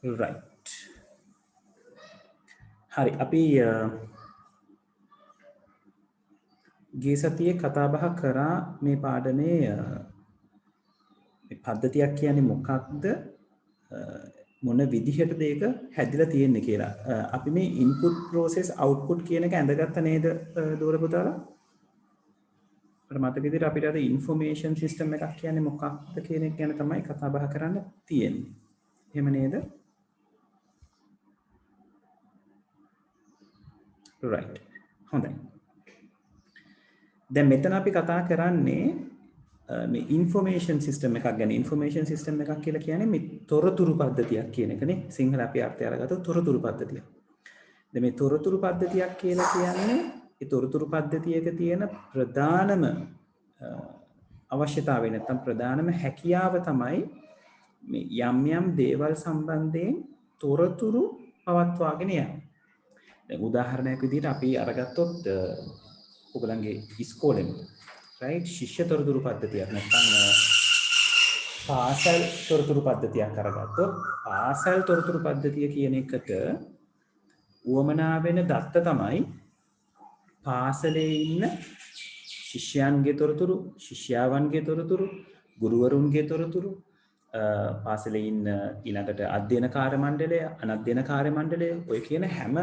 right. hari අපි ගිය සතියේ කතා බහ කරා මේ පාඩමේ පද්ධතියක් කියන්නේ මොකක්ද මොන විදිහටද ඒක හැදිලා තියෙන්නේ කියලා. අපි මේ input process output කියන එක ඇඳගත්ත නේද දෝර පුතාලා? අපිට මතක විදිහට අපිට අද information system එකක් කියන්නේ මොකක්ද කියන එක ගැන තමයි කතා බහ කරන්න තියෙන්නේ. එහෙම නේද? right. හොඳයි. දැන් මෙතන අපි කතා කරන්නේ මේ information system එකක් ගැන. information system එකක් කියලා කියන්නේ මේ තොරතුරු පද්ධතියක් කියන එකනේ. සිංහල අපි අර්ථය අරගත්තොත් තොරතුරු පද්ධතියක්. දැන් මේ තොරතුරු පද්ධතියක් කියලා කියන්නේ ඒ තොරතුරු පද්ධතියක තියෙන ප්‍රධානම අවශ්‍යතාවය නැත්නම් ප්‍රධානම හැකියාව තමයි මේ යම් දේවල් සම්බන්ධයෙන් තොරතුරු පවත්වාගෙන යන්න. දැන් උදාහරණයක් විදිහට අපි අරගත්තොත් ඔයගලන්ගේ ඉස්කෝලෙම right ශිෂ්‍ය තොරතුරු පද්ධතියක් නැත්නම් පාසල් තොරතුරු පද්ධතියක් අරගත්තොත් පාසල් තොරතුරු පද්ධතිය කියන එකට උවමනා වෙන දත්ත තමයි පාසලේ ඉන්න ශිෂ්‍යයන්ගේ තොරතුරු, ශිෂ්‍යාවන්ගේ තොරතුරු, ගුරුවරුන්ගේ තොරතුරු, පාසලේ ඉන්න ඊළඟට අධ්‍යයන කාර්ය මණ්ඩලය, අනධ්‍යයන කාර්ය මණ්ඩලය, ඔය කියන හැම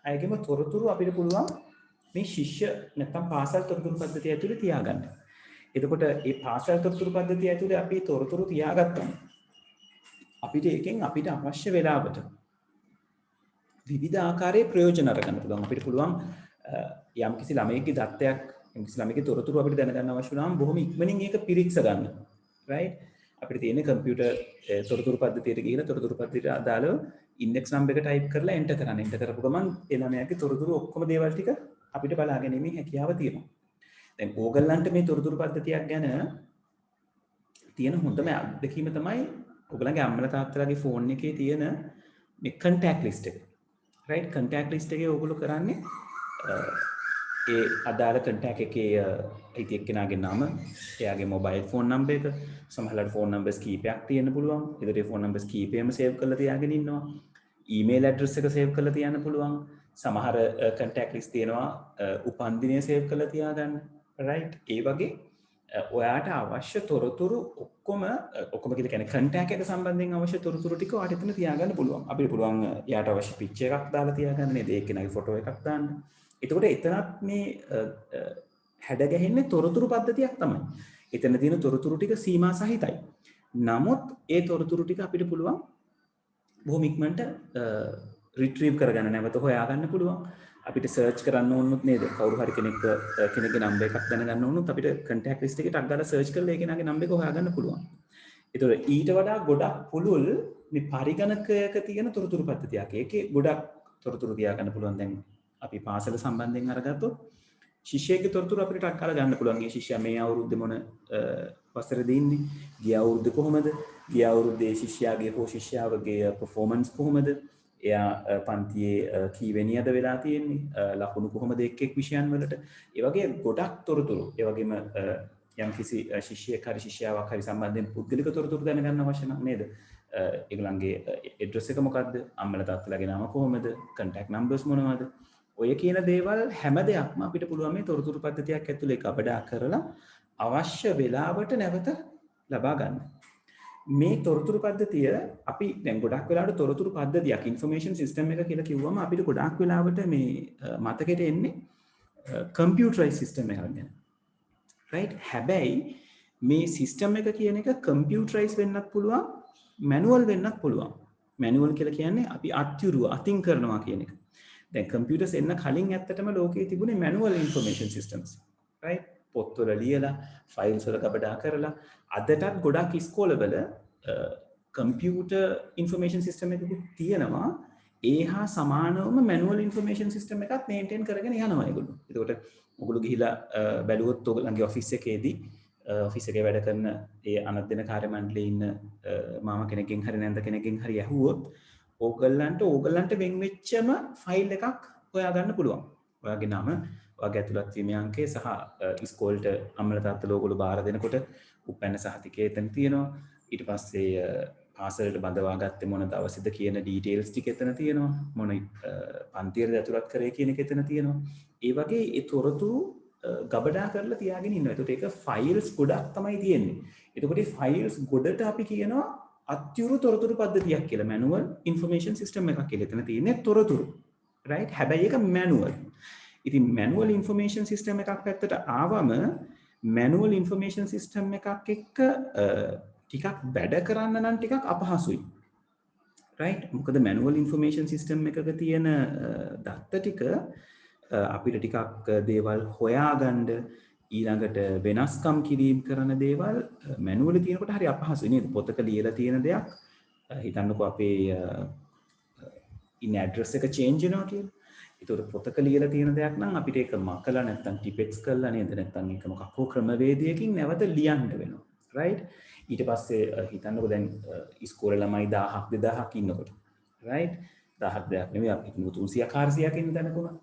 අයගේම තොරතුරු අපිට පුළුවන් මේ ශිෂ්‍ය නැත්නම් පාසල් තොරතුරු පද්ධතිය ඇතුලේ තියාගන්න. එතකොට මේ පාසල් තොරතුරු පද්ධතිය ඇතුලේ අපි තොරතුරු තියාගත්තම අපිට ඒකෙන් අපිට අවශ්‍ය වෙලාවට විවිධ ආකාරයේ ප්‍රයෝජන අරගන්න පුළුවන්. අපිට පුළුවන් යම්කිසි ළමයෙක්ගේ දත්තයක්, යම්කිසි ළමයෙක්ගේ තොරතුරු අපිට දැනගන්න අවශ්‍ය වුණාම බොහොම ඉක්මනින් ඒක පිරික්ස ගන්න. right? අපිට තියෙන කම්පියුටර් තොරතුරු පද්ධතියට ගිහින් තොරතුරු පද්ධතියට අදාළව ඉන්ඩෙක්ස් නම්බර් එක ටයිප් කරලා එන්ටර් කරන්න. එන්ටර් කරපු ගමන් ඒ ළමයාගේ තොරතුරු ඔක්කොම දේවල් ටික අපිට බලා ගැනීමේ හැකියාව තියෙනවා. දැන් ඕගලන්ට මේ තොරතුරු පද්ධතියක් ගැන තියෙන හොඳම අත්දැකීම තමයි ඔයගලගේ අම්මලා තාත්තලාගේ ෆෝන් එකේ තියෙන මේ contact list එක. right? contact list එකේ ඔයගොල්ලෝ කරන්නේ ඒ අදාළ contact එකේ ඉති එක්කෙනාගේ නම, එයාගේ mobile phone number එක, සමහරවිට phone numbers කීපයක් තියෙන්න පුළුවන්. ඒතරේ phone numbers කීපෙම save කරලා තියාගෙන ඉන්නවා. email address එක save කරලා තියන්න පුළුවන්. සමහර contact list තියෙනවා උපන්දිනය save කරලා තියාගන්න. right? ඒ වගේ ඔයාට අවශ්‍ය තොරතුරු ඔක්කොම කියලා කියන්නේ contact එක සම්බන්ධයෙන් අවශ්‍ය තොරතුරු ටික ඔයාට එතන තියාගන්න පුළුවන්. අපිට පුළුවන් එයාට අවශ්‍ය picture එකක් දාලා තියාගන්න නේද? ඒකේනාගේ ෆොටෝ එකක් දාන්න. එතකොට එතනත් මේ හැඩ ගැහෙන්නේ තොරතුරු පද්ධතියක් තමයි. එතන තියෙන තොරතුරු ටික සීමා සහිතයි. නමුත් ඒ තොරතුරු ටික අපිට පුළුවන් බොහොම ඉක්මනට රිට්‍රීව් කරගන්න, නැවත හොයාගන්න පුළුවන්. අපිට සර්ච් කරන්න ඕනුත් නේද? කවුරු හරි කෙනෙක්ගේ නම්බර් එකක් දැනගන්න ඕනුත් අපිට contact list එකේ ටක් ගාලා සර්ච් කරලා ඒ කෙනාගේ නම්බර එක හොයාගන්න පුළුවන්. ඒතකොට ඊට වඩා ගොඩක් පුළුල් මේ පරිගණකයක තියෙන තොරතුරු පද්ධතියක්. ඒකේ ගොඩක් තොරතුරු තියාගන්න පුළුවන්. දැන් අපි පාසල සම්බන්ධයෙන් අරගත්තොත් ශිෂ්‍යයෙක්ගේ තොරතුරු අපිට ටක් ගාලා ගන්න පුළුවන්. මේ ශිෂ්‍යයා මේ අවුරුද්දේ මොන වසරේදී ඉන්නේ? ගිය අවුරුද්දේ කොහොමද? ගිය අවුරුද්දේ ශිෂ්‍යයාගේ හෝ ශිෂ්‍යාවගේ performance කොහොමද? එයා පන්තියේ කීවෙනියද වෙලා තියෙන්නේ? ලකුණු කොහොමද එක් විෂයන් වලට? ඒ වගේ ගොඩක් තොරතුරු. ඒ වගේම යම්කිසි ශිෂ්‍යයෙක් හරි ශිෂ්‍යාවක් හරි සම්බන්ධයෙන් පුද්ගලික තොරතුරු දැනගන්න අවශ්‍ය නම් නේද? ඒගොල්ලන්ගේ ඇඩ්‍රස් එක මොකක්ද? අම්මලා තාත්තලාගේ නම කොහොමද? contact numbers මොනවද? ඔය කියන දේවල් හැම දෙයක්ම අපිට පුළුවන් මේ තොරතුරු පද්ධතියක් ඇතුලේ කබඩා කරලා අවශ්‍ය වෙලාවට නැවත ලබා ගන්න. මේ තොරතුරු පද්ධතිය අපි දැන් ගොඩක් වෙලාවට තොරතුරු පද්ධතියක් information system එක කියලා කිව්වම අපිට ගොඩක් වෙලාවට මේ මතකෙට එන්නේ computerized system එකක් ගැන. right? හැබැයි මේ system එක කියන එක computerized වෙන්නත් පුළුවන්, manual වෙන්නත් පුළුවන්. manual කියලා කියන්නේ අපි අත්‍යුරුව අතින් කරනවා කියන එක. දැන් computers එන්න කලින් ඇත්තටම ලෝකයේ තිබුණේ manual information systems. right? පොත්වල ලියලා ෆයිල්ස් වල කබඩා කරලා අදටත් ගොඩක් ඉස්කෝලවල කම්පියුටර් ඉන්ෆර්මේෂන් සිස්ටම් එකක් තියෙනවා. ඒ හා සමානවම මැනුවල් ඉන්ෆර්මේෂන් සිස්ටම් එකක් මේන්ටේන් කරගෙන යනවා ඒගොල්ලෝ. එතකොට ඔයගොල්ලෝ ගිහිලා බැලුවොත් ඔයගොල්ලන්ගේ ඔෆිස් එකේදී ඔෆිස් එකේ වැඩ කරන ඒ අනධ්‍යයන කාර්ය මණ්ඩලයේ ඉන්න මාම කෙනෙක්ගෙන් හරි නැන්ද කෙනෙක්ගෙන් හරි ඇහුවොත් ඕගොල්ලන්ට වෙන් වෙච්චම ෆයිල් එකක් හොයාගන්න පුළුවන්. ඔයාගේ නම, ඔයාගේ ඇතුළත් වීමේ අංකය සහ ඉස්කෝලේට අම්මලා තාත්තලා ඕගොල්ලෝ බාර දෙනකොට උපැන්න සහතිකය එතන තියෙනවා. ඊට පස්සේ පාසලට බඳවා ගත්තේ මොන දවසේද කියන ඩීටේල්ස් ටික එතන තියෙනවා. මොන පන්තියට ඇතුළත් කරේ කියන එක එතන තියෙනවා. ඒ වගේ ඒ තොරතුරු ගබඩා කරලා තියාගෙන ඉන්නවා. ඒකට ඒක ෆයිල්ස් ගොඩක් තමයි තියෙන්නේ. එතකොට මේ ෆයිල්ස් ගොඩට අපි කියනවා අත්‍යුරු තොරතුරු පද්ධතියක් කියලා. මැනුවල් ඉන්ෆර්මේෂන් සිස්ටම් එකක් කියලා. එතන තියෙන්නේ තොරතුරු. රයිට්? හැබැයි ඒක මැනුවල්. ඉතින් මැනුවල් ඉන්ෆර්මේෂන් සිස්ටම් එකක් පැත්තට ආවම මැනුවල් ඉන්ෆර්මේෂන් සිස්ටම් එකක් එක්ක ටිකක් වැඩ කරන්න නම් ටිකක් අපහසුයි. රයිට්? මොකද මැනුවල් ඉන්ෆර්මේෂන් සිස්ටම් එකක තියෙන දත්ත ටික අපිට ටිකක් දේවල් හොයාගන්න ඊළඟට වෙනස්කම් කිරීම කරන දේවල් මැනුවලි තියෙනකොට හරි අපහසුයි නේද? පොතක ලියලා තියෙන දෙයක් හිතන්නකෝ අපේ ඉන් ඇඩ්‍රස් එක චේන්ජ් වෙනවා කියලා. ඒතකොට පොතක ලියලා තියෙන දෙයක් නම් අපිට ඒක මකලා නැත්තම් ටිපෙක්ස් කරලා නේද නැත්තම් ඒක මොකක් හෝ ක්‍රමවේදයකින් නැවත ලියන්න වෙනවා. රයිට්? ඊට පස්සේ හිතන්නකෝ දැන් ඉස්කෝලේ ළමයි 1000ක් 2000ක් ඉන්නකොට. රයිට්? 1000ක් දෙයක් නෙමෙයි අපි 300ක් 400ක් ඉන්න තැනකුණා.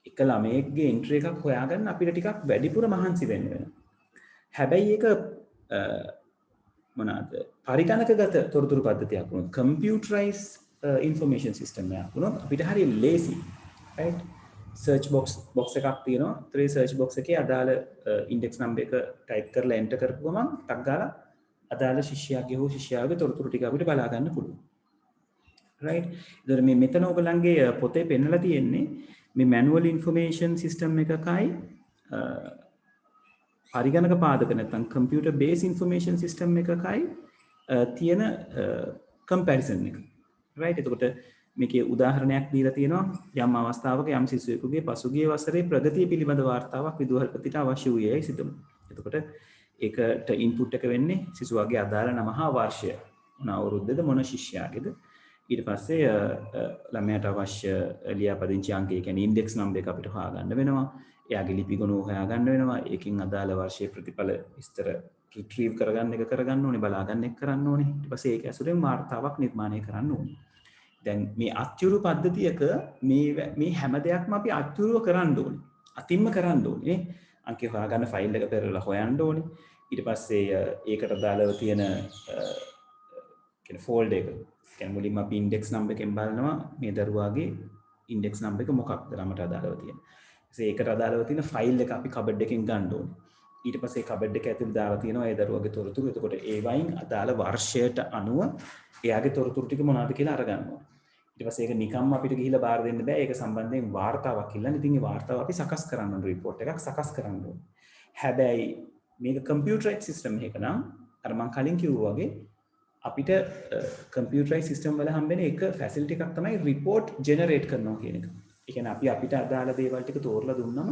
එක ළමයෙක්ගේ එන්ට්‍රි එකක් හොයාගන්න අපිට ටිකක් වැඩිපුර මහන්සි වෙන්න වෙනවා. හැබැයි ඒක මොනවාද? පරිගණකගත තොරතුරු පද්ධතියක් වුණොත් කම්පියුටරයිස් ඉන්ෆර්මේෂන් සිස්ටම් එකක් වුණොත් අපිට හරිය ලේසි. රයිට්? සර්ච් බොක්ස් එකක් තියෙනවා. ඒ සර්ච් බොක්ස් එකේ අදාළ ඉන්ඩෙක්ස් නම්බර් එක ටයිප් කරලා එන්ටර් කරපු ගමන් ටක් ගාලා අදාළ ශිෂ්‍යයාගේ හෝ ශිෂ්‍යාවගේ තොරතුරු ටික අපිට බලා ගන්න පුළුවන්. රයිට්? ඒතර මේ මෙතන ඔයගලන්ගේ පොතේ පෙන්නලා තියෙන්නේ මේ මැනුවල් ඉන්ෆර්මේෂන් සිස්ටම් එකකයි පරිගණක පාදක නැත්නම් කම්පියුටර් බේස් ඉන්ෆර්මේෂන් සිස්ටම් එකකයි තියෙන කම්පැරිසන් එක. රයිට්? එතකොට මේකේ උදාහරණයක් දීලා තියෙනවා යම් අවස්ථාවක යම් සිසුවෙකුගේ පසුගිය වසරේ ප්‍රගතිය පිළිබඳ වාර්තාවක් විදුහල්පතිට අවශ්‍ය වූයේයි සිතමු. එතකොට ඒකට ඉන්පුට් එක වෙන්නේ සිසුවාගේ අදාළ නම හා වර්ෂය. මොන අවුරුද්දද මොන ශිෂ්‍යයාගේද. ඊට පස්සේ ළමයාට අවශ්‍ය ලියාපදිංචි අංකය කියන්නේ ඉන්ඩෙක්ස් නම්බර් එක අපිට හොයාගන්න වෙනවා. එයාගේ ලිපි ගුණ හොයාගන්න වෙනවා. ඒකෙන් අදාළ වර්ෂයේ ප්‍රතිඵල විස්තර රිට්‍රීව් කරගන්න එක කරගන්න ඕනේ, බලාගන්න එක කරන්න ඕනේ. ඊට පස්සේ ඒක ඇසුරෙන් වාර්තාවක් නිර්මාණය කරන්න ඕනේ. දැන් මේ අත්‍යුරු පද්ධතියක මේ හැම දෙයක්ම අපි අත්‍යුරුව කරන්න ඕනේ. අතින්ම කරන්න ඕනේ. අංකය හොයාගන්න ෆයිල් එක පෙරලා හොයන්න ඕනේ. ඊට පස්සේ ඒකට අදාළව තියෙන ෆෝල්ඩර් එක කියන්නේ මුලින්ම අපි ඉන්ඩෙක්ස් නම්බර් එකෙන් බලනවා මේ දරුවාගේ ඉන්ඩෙක්ස් නම්බර් එක මොකක්ද ළමට අදාළව තියෙන. ඊට ඒකට අදාළව තියෙන ෆයිල් එක අපි කබඩ් එකෙන් ගන්න ඕනේ. ඊට පස්සේ කබඩ් එක ඇතුළේ දාලා තියෙනවා ඒ දරුවාගේ තොරතුරු. එතකොට ඒ වයින් අදාළ වර්ෂයට අනුව එයාගේ තොරතුරු ටික මොනවද කියලා අරගන්න ඕනේ. ඊට පස්සේ ඒක නිකම්ම අපිට ගිහිල්ලා බාර දෙන්න බෑ. ඒක සම්බන්ධයෙන් වාර්තාවක් ඉල්ලන්න. ඉතින් ඒ වාර්තාව අපි සකස් කරන්න ඕනේ, රිපෝට් එකක් සකස් කරන්න ඕනේ. හැබැයි මේක කම්පියුටරයිස් සිස්ටම් එකක නම් අර මම කලින් කිව්වා වගේ අපිට කම්පියුටරයිස් සිස්ටම් වල හම්බෙන එක ෆැසිලිටි එකක් තමයි රිපෝට් ජෙනරේට් කරනවා කියන එක. ඒ කියන්නේ අපි අපිට අදාළ දේවල් ටික තෝරලා දුන්නම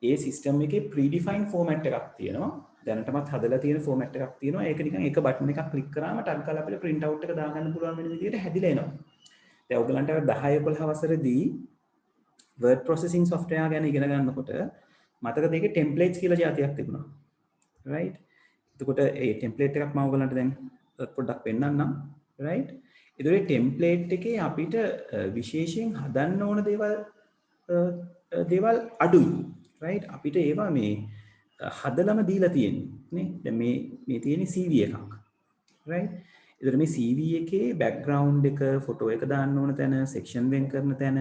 ඒ සිස්ටම් එකේ ප්‍රීඩිෆයින්ඩ් ෆෝමැට් එකක් තියෙනවා. දැනටමත් හදලා තියෙන ෆෝමැට් එකක් තියෙනවා. ඒක නිකන් එක බටන් එකක් ක්ලික් කරාම ටක් ගාලා අපිට print out එක දාගන්න පුළුවන් වෙන විදිහට හැදිලා එනවා. දැන් ඔයගලන්ට අර 10 11 වසරේදී word processing software ගැන ඉගෙන ගන්නකොට මතකද ඒකේ templates කියලා જાතියක් තිබුණා. right? එතකොට ඒ template එකක් මම ඔයගලන්ට දැන් පොඩ්ඩක් පෙන්නන්නම්. right? ඒතකොට template එකේ අපිට විශේෂයෙන් හදන්න ඕන දේවල් අඩුයි. right? අපිට ඒවා මේ හදලම දීලා තියෙන්නේ නේ. දැන් මේ තියෙන්නේ CV එකක්. right? ඒතර මේ CV එකේ background එක, photo එක දාන්න ඕන තැන, section වෙන් කරන තැන,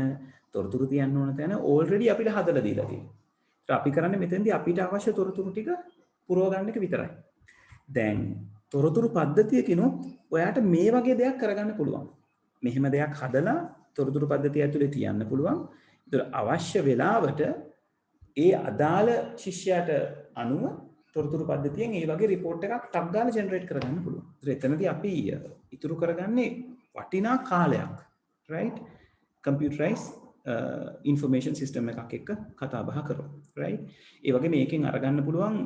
තොරතුරු තියන්න ඕන තැන already අපිට හදලා දීලා තියෙනවා. ඒත් අපි කරන්නේ මෙතෙන්දී අපිට අවශ්‍ය තොරතුරු ටික පුරව ගන්න එක විතරයි. දැන් තොරතුරු පද්ධතියකිනොත් ඔයාට මේ වගේ දෙයක් කරගන්න පුළුවන්. මෙහෙම දෙයක් හදලා තොරතුරු පද්ධතිය ඇතුලේ තියන්න පුළුවන්. ඒතර අවශ්‍ය වෙලාවට ඒ අදාළ ශිෂ්‍යයාට අනුව තොරතුරු පද්ධතියෙන් ඒ වගේ රිපෝට් එකක් ටක් ගාලා ජෙනරේට් කරගන්න පුළුවන්. ඒතර එතනදී අපි ඉතුරු කරගන්නේ වටිනා කාලයක්. right? computerized information system එකක් එක්ක කතා බහ කරමු. right? ඒ වගේ මේකෙන් අරගන්න පුළුවන්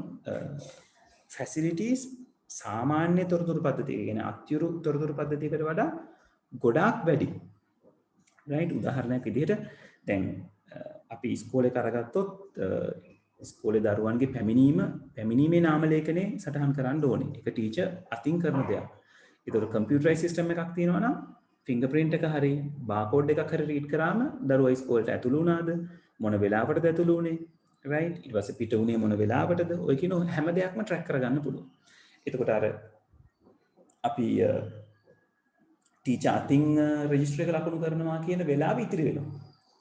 facilities සාමාන්‍ය තොරතුරු පද්ධතියක කියන්නේ අත්‍යුරු තොරතුරු පද්ධතියකට වඩා ගොඩාක් වැඩි. right? උදාහරණයක් විදිහට දැන් අපි ඉස්කෝලේ කරගත්තොත් ඉස්කෝලේ දරුවන්ගේ පැමිණීමේ නාම ලේඛනයේ සටහන් කරන්න ඕනේ. ඒක ටීචර් අතින් කරන දෙයක්. ඒතකොට කම්පියුටරයිස් සිස්ටම් එකක් තියෙනවා නම් ෆින්ගර්ප්‍රින්ට් එක හරි බාකෝඩ් එකක් හරි රීඩ් කරාම දරුවා ඉස්කෝලේට ඇතුළු වුණාද මොන වෙලාවටද ඇතුළු වුණේ right? ඊට පස්සේ පිට වුණේ මොන වෙලාවටද ඔය කියන හැම දෙයක්ම ට්‍රැක් කරගන්න පුළුවන්. එතකොට අර අපි ටීචර් අතින් රෙජිස්ටර් එක ලකුණු කරනවා කියන වෙලාව ඉතිරි වෙනවා.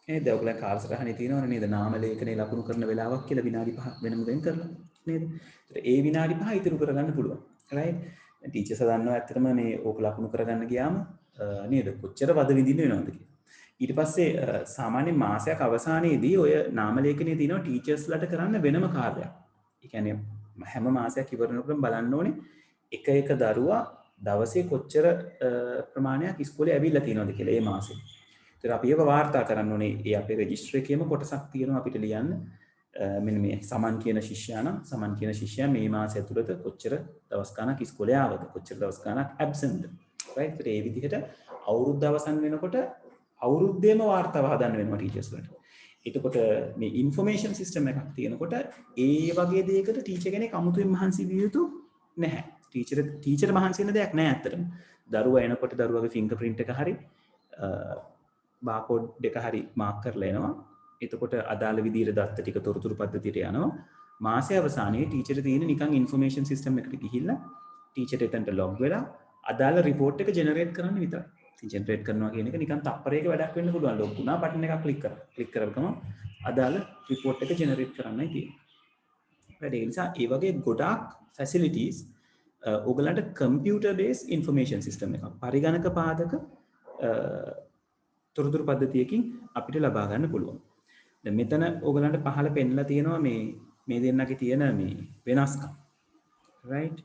නේද? ඔයගොල්ලෝ කාලසටහනේ තියෙනවනේ නේද? නාම ලේඛනේ ලකුණු කරන වෙලාවක් කියලා විනාඩි 5ක් වෙනම වෙන් කරලා නේද? ඒතර ඒ විනාඩි 5 ඉතුරු කරගන්න පුළුවන්. right? ටීචර්ස් දන්නවා ඇත්තටම මේ ඕක ලකුණු කරගන්න ගියාම නේද? කොච්චර වද විඳින්න වෙනවද කියලා. ඊට පස්සේ සාමාන්‍ය මාසයක් අවසානයේදී ඔය නාම ලේඛනයේ තියෙනවා ටීචර්ස්ලාට කරන්න වෙනම කාර්යයක්. ඒ කියන්නේ හැම මාසයක් ඉවරනකොටම බලන්න ඕනේ එක එක දරුවා දවසේ කොච්චර ප්‍රමාණයක් ඉස්කෝලේ ඇවිල්ලා තියෙනවද කියලා ඒ මාසේ. ඒතර අපි ඒක වාර්තා කරන්න ඕනේ. ඒ අපේ රෙජිස්ටර් එකේම කොටසක් තියෙනවා අපිට ලියන්න. මෙන්න මේ සමන් කියන ශිෂ්‍යයා නම් සමන් කියන ශිෂ්‍යයා මේ මාසය ඇතුළත කොච්චර දවස් ගණනක් ඉස්කෝලේ ආවද? කොච්චර දවස් ගණනක් ඇබ්සන්ට්ද? රයිට්? ඒ විදිහට අවුරුද්ද අවසන් වෙනකොට අවුරුද්දේම වාර්තාව හදන්න වෙනවා ටීචර්ස්ලාට. එතකොට මේ ඉන්ෆර්මේෂන් සිස්ටම් එකක් තියෙනකොට ඒ වගේ දෙයකට ටීචර් කෙනෙක් අමුතුවෙන් මහන්සි විය යුතු නැහැ. ටීචර් මහන්සි වෙන දෙයක් නැහැ ඇත්තටම. දරුවා එනකොට දරුවගේ ෆින්ගර් ප්‍රින්ට් එක හරි බාකෝඩ් එක හරි මාක් කරලා එනවා. එතකොට අදාළ විදිහට දත්ත ටික තොරතුරු පද්ධතියට යනවා. මාසයේ අවසානයේ ටීචර් තියෙන නිකන් ඉන්ෆර්මේෂන් සිස්ටම් එකට ගිහිල්ලා ටීචර් එතනට ලොග් වෙලා අදාළ රිපෝට් එක ජෙනරේට් කරන්න විතරයි. ජෙනරේට් කරනවා කියන එක නිකන් තප්පරයක වැඩක් වෙන්න පුළුවන්. ලොග් වුණා බටන් එකක් ක්ලික් කරා. ක්ලික් කරපුවම අදාළ රිපෝට් එක ජෙනරේට් කරන්නයි තියෙන්නේ. ඒ නිසා ඒ වගේ ගොඩාක් ෆැසිලිටිස් ඔයගලන්ට කම්පියුටර් බේස් ඉන්ෆර්මේෂන් සිස්ටම් එකක් පරිගණක පාදක තොරතුරු පද්ධතියකින් අපිට ලබා ගන්න පුළුවන්. දැන් මෙතන ඔයගලන්ට පහළ පෙන්නලා තියෙනවා මේ දෙන්නගේ තියෙන මේ වෙනස්කම්. right?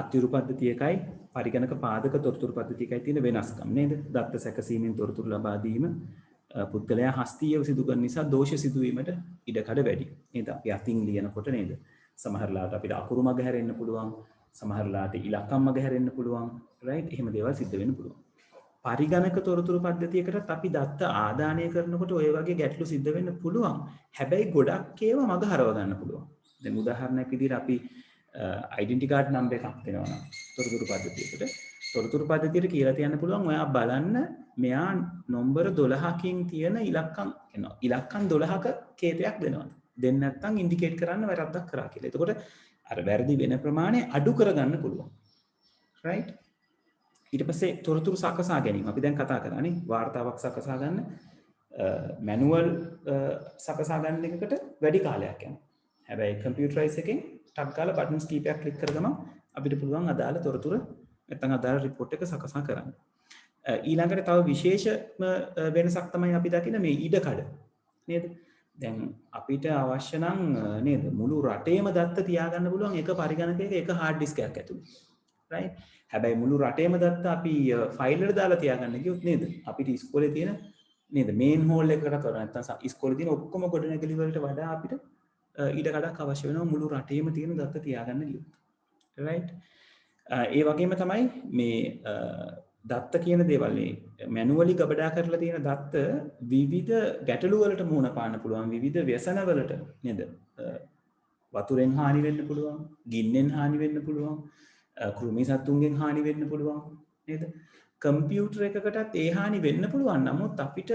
අතිරු පද්ධතිය එකයි පරිගණක පාදක තොරතුරු පද්ධතිය එකයි තියෙන වෙනස්කම් නේද? දත්ත සැකසීමෙන් තොරතුරු ලබා දීම පුද්ගලයා හස්තීයව සිදු කරන නිසා දෝෂ සිදුවීමට ඉඩකඩ වැඩි. නේද? අපි අතින් ලියනකොට නේද? සමහරලාට අපිට අකුරු මග හැරෙන්න පුළුවන්. සමහරලාට ඉලක්කම් මග හැරෙන්න පුළුවන්. right? එහෙම දේවල් සිද්ධ වෙන්න පුළුවන්. පරිගණක තොරතුරු පද්ධතියකටත් අපි දත්ත ආදානය කරනකොට ඔය වගේ ගැටලු සිද්ධ වෙන්න පුළුවන්. හැබැයි ගොඩක් ඒවා මග හරව ගන්න පුළුවන්. දැන් උදාහරණයක් විදිහට අපි ඩෙන්ටි කාඩ් නම්බර් එකක් දෙනවා නම් තොරතුරු පද්ධතියකට තොරතුරු පද්ධතියට කියලා තියන්න පුළුවන් ඔයා බලන්න මෙයා නම්බර 12කින් තියෙන ඉලක්කම් එනවා. ඉලක්කම් 12ක කේතයක් දෙනවා. දෙන්න නැත්නම් ඉන්ඩිකේට් කරන්න වැරද්දක් කරා කියලා. එතකොට අර වැරදි වෙන ප්‍රමාණය අඩු කරගන්න පුළුවන්. right? ඊට පස්සේ තොරතුරු සකසා ගැනීම. අපි දැන් කතා කරානේ වාර්තාවක් සකසා ගන්න මැනුවල් සකසා ගන්න එකකට වැඩි කාලයක් යනවා. හැබැයි කම්පියුටරයිස් එකෙන් ටක් ගාලා බටන්ස් කීපයක් ක්ලික් කරගම අපිට පුළුවන් අදාළ තොරතුරු නැත්නම් අදාළ රිපෝට් එක සකසා කරන්න. ඊළඟට තව විශේෂම වෙනසක් තමයි අපි දකින මේ ඉඩකඩ. නේද? දැන් අපිට අවශ්‍ය නම් නේද මුළු රටේම දත්ත තියාගන්න පුළුවන් එක පරිගණකයක එක හાર્ඩ් ඩිස්ක් එකක් ඇතුළේ. right? හැබැයි මුළු රටේම දත්ත අපි ෆයිල් වල දාලා තියාගන්න කිව්වොත් නේද? අපිට ඉස්කෝලේ තියෙන නේද මේන් හෝල් එකකට කරා නැත්නම් ඉස්කෝලේ තියෙන ඔක්කොම ගොඩනැගිලි වලට වඩා අපිට ඉඩකඩක් අවශ්‍ය වෙනවා මුළු රටේම තියෙන දත්ත තියාගන්න ගියොත්. right? ඒ වගේම තමයි මේ දත්ත කියන දේවල් මේ මැනුවලි ගබඩා කරලා තියෙන දත්ත විවිධ ගැටලු වලට මුහුණ පාන්න පුළුවන් විවිධ ව්‍යසන වලට නේද? වතුරෙන් හානි වෙන්න පුළුවන්, ගින්නෙන් හානි වෙන්න පුළුවන්, කෘමි සත්තුන්ගෙන් හානි වෙන්න පුළුවන් නේද? කම්පියුටර් එකකටත් ඒ හානි වෙන්න පුළුවන්. නමුත් අපිට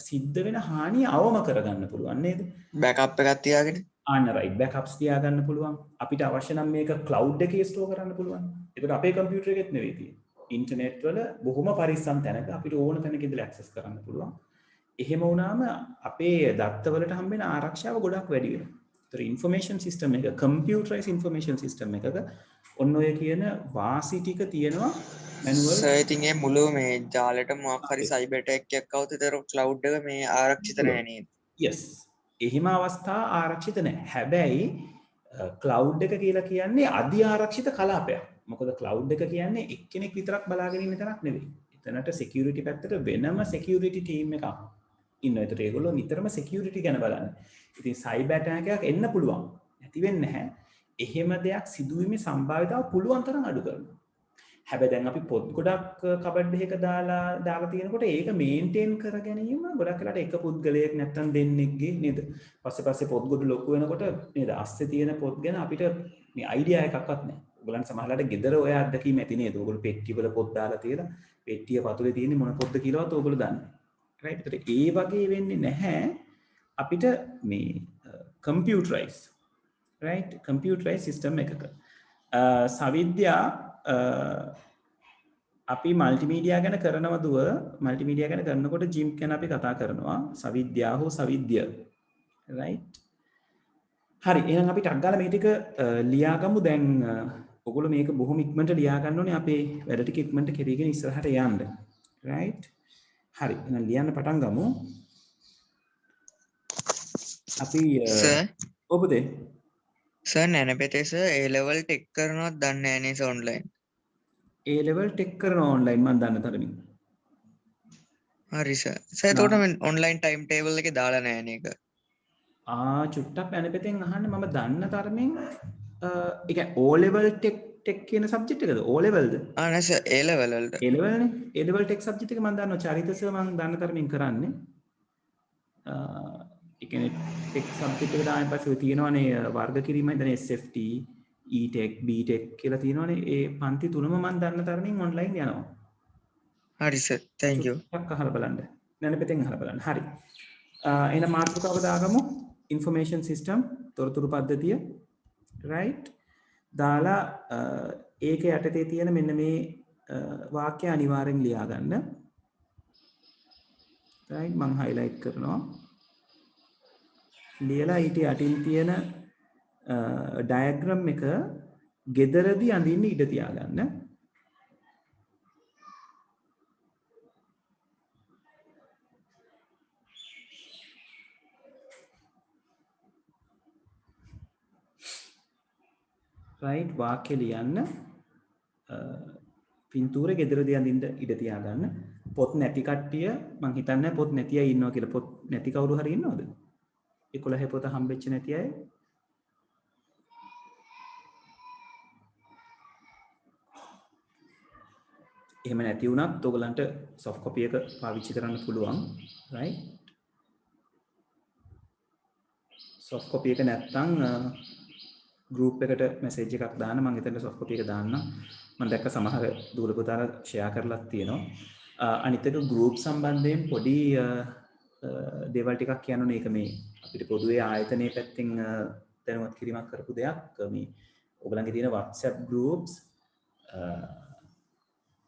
සිද්ධ වෙන හානිය අවම කරගන්න පුළුවන් නේද? බෑකප් එකක් තියාගෙන අන්න රයිට් බෑකප්ස් තියාගන්න පුළුවන්. අපිට අවශ්‍ය නම් මේක ක්ලවුඩ් එකේ ස්ටෝර් කරන්න පුළුවන්. ඒකට අපේ කම්පියුටර් එකෙත් නෙවෙයි තියෙන්නේ. ඉන්ටර්නෙට් වල බොහොම පරිස්සම් තැනක අපිට ඕන තැනක ඉඳලා ඇක්සස් කරන්න පුළුවන්. එහෙම වුණාම අපේ දත්ත වලට හම්බෙන ආරක්ෂාව ගොඩක් වැඩි වෙනවා. ඒතර ඉන්ෆර්මේෂන් සිස්ටම් එක කම්පියුටරයිස් ඉන්ෆර්මේෂන් සිස්ටම් එකක ඔන්න ඔය කියන වාසි ටික තියෙනවා මැනුවල්. සර් ඉතින් මේ මුළු මේ ජාලෙට මොකක් හරි සයිබර් ඇටැක් එකක් આવුත් ඒතර ක්ලවුඩ් එක මේ ආරක්ෂිත නැහැ නේද? yes. එහෙම අවස්ථා ආරක්ෂිත නැහැ. හැබැයි ක්ලවුඩ් එක කියලා කියන්නේ අධි ආරක්ෂිත කලාපයක්. මොකද ක්ලවුඩ් එක කියන්නේ එක්කෙනෙක් විතරක් බලාගෙන ඉන්න තැනක් නෙවෙයි. එතනට සිකියුරිටි පැත්තට වෙනම සිකියුරිටි ටීම් එකක් ඉන්නවා. ඒතර ඒගොල්ලෝ නිතරම සිකියුරිටි ගැන බලන්නේ. ඉතින් සයිබර් ඇටැක් එකක් එන්න පුළුවන්. නැති වෙන්නේ නැහැ. එහෙම දෙයක් සිදුවීමේ සම්භාවිතාව පුළුවන් තරම් අඩු කරනවා. හැබැයි දැන් අපි පොත් ගොඩක් කබඩ් එකක දාලා තියෙනකොට ඒක මේන්ටේන් කර ගැනීම ගොඩක් වෙලාට එක පුද්ගලයෙක් නැත්තම් දෙන්නෙක්ගේ නේද? පස්සේ පොත් ගොඩ ලොකු වෙනකොට නේද? අස්සේ තියෙන පොත් ගැන අපිට මේ අයිඩියා එකක්වත් නැහැ. ඔයගලන්ට සමහරවිට ගෙදර ඔය අත්දැකීම් ඇති නේද? ඔයගොල්ලෝ පෙට්ටිවල පොත් දාලා තියලා පෙට්ටිය පතුලේ තියෙන්නේ මොන පොත්ද කියලාවත් ඔයගොල්ලෝ දන්නේ නැහැ. රයිට්? ඒකට ඒ වගේ වෙන්නේ නැහැ අපිට මේ කම්පියුටරයිස් right computerized system එකක සවිද්‍යා අපි මල්ටිමීඩියා ගැන කරනවා දුව මල්ටිමීඩියා ගැන කරනකොට ජිම් ගැන අපි කතා කරනවා සවිද්‍යා හෝ සවිද්‍ය right හරි එහෙනම් අපි ටක් ගාලා මේ ටික ලියාගමු දැන් ඔයගොල්ලෝ මේක බොහොම ඉක්මනට ලියා ගන්න ඕනේ අපේ වැඩ ටික ඉක්මනට කෙරීගෙන ඉස්සරහට යන්න right හරි එහෙනම් ලියන්න පටන් ගමු අපි සර් ඔබදේ සර් නැනපෙතේ සර් ඒ ලෙවල් ටෙක් කරනවත් දන්නේ නැහැ නේ සර් ඔන්ලයින්. ඒ ලෙවල් ටෙක් කරන ඔන්ලයින් මම දන්න තරමින් හරි සර්. සර් එතකොට මම ඔන්ලයින් ටයිම් ටේබල් එකේ දාලා නැහැ නේ ඒක. චුට්ටක් පැනපෙතෙන් අහන්න මම දන්න තරමින් එක O level ටෙක් කියන සබ්ජෙක්ට් එකද O levelද ආ නෑ සර් ඒ ලෙවල් වලට. A level නේ A level ටෙක් සබ්ජෙක්ට් එක මම දන්නවා චරිත සර් මම දන්න තරමින් කරන්නේ ඒ කියන්නේ ටෙක් සබ්ජෙක්ට් එකට ආයෙත් පස්සේ ඔය තියෙනවානේ වර්ග කිරීම හින්දානේ SFT E-tech B-tech කියලා තියෙනවානේ ඒ පන්ති තුනම මම දන්න තරමින් ඔන්ලයින් යනවා හරි සර්. thank you. චුට්ටක් අහලා බලන්න නැනපෙතෙන් අහලා බලන්න හරි එහෙනම් මාතෘකාව දාගමු ඉන්ෆර්මේෂන් සිස්ටම් තොරතුරු පද්ධතිය right දාලා ඒක යටතේ තියෙන මෙන්න මේ වාක්‍ය අනිවාර්යෙන් ලියා ගන්න right මම highlight කරනවා ලියලා ඊට යටින් තියෙන diagram එක gederදී අඳින්න ඉඩ තියාගන්න right වාක්‍ය ලියන්න පින්තූරේ ගෙදරදී අඳින්න ඉඩ තියාගන්න පොත් නැති කට්ටිය මං හිතන්නේ පොත් නැති අය ඉන්නවා කියලා පොත් නැති කවුරු හරි ඉන්නවද 11 පොත හම්බෙච්ච නැති අය එහෙම නැති වුණත් ඔයගලන්ට soft copy එක පාවිච්චි කරන්න පුළුවන් right soft copy එක නැත්නම් group එකට message එකක් දාන්න මම එතන soft copy එක දාන්නම් මම දැක්ක සමහර දුර පුතාලා share කරලා තියෙනවා අනිත් එක group සම්බන්ධයෙන් පොඩි දේවල් ටිකක් කියන්න ඒක මේ අපිට පොදුවේ ආයතනයේ පැත්තෙන් දැනුවත් කිරීමක් කරපු දෙයක් මේ ඔයගලන්ගේ තියෙන WhatsApp groups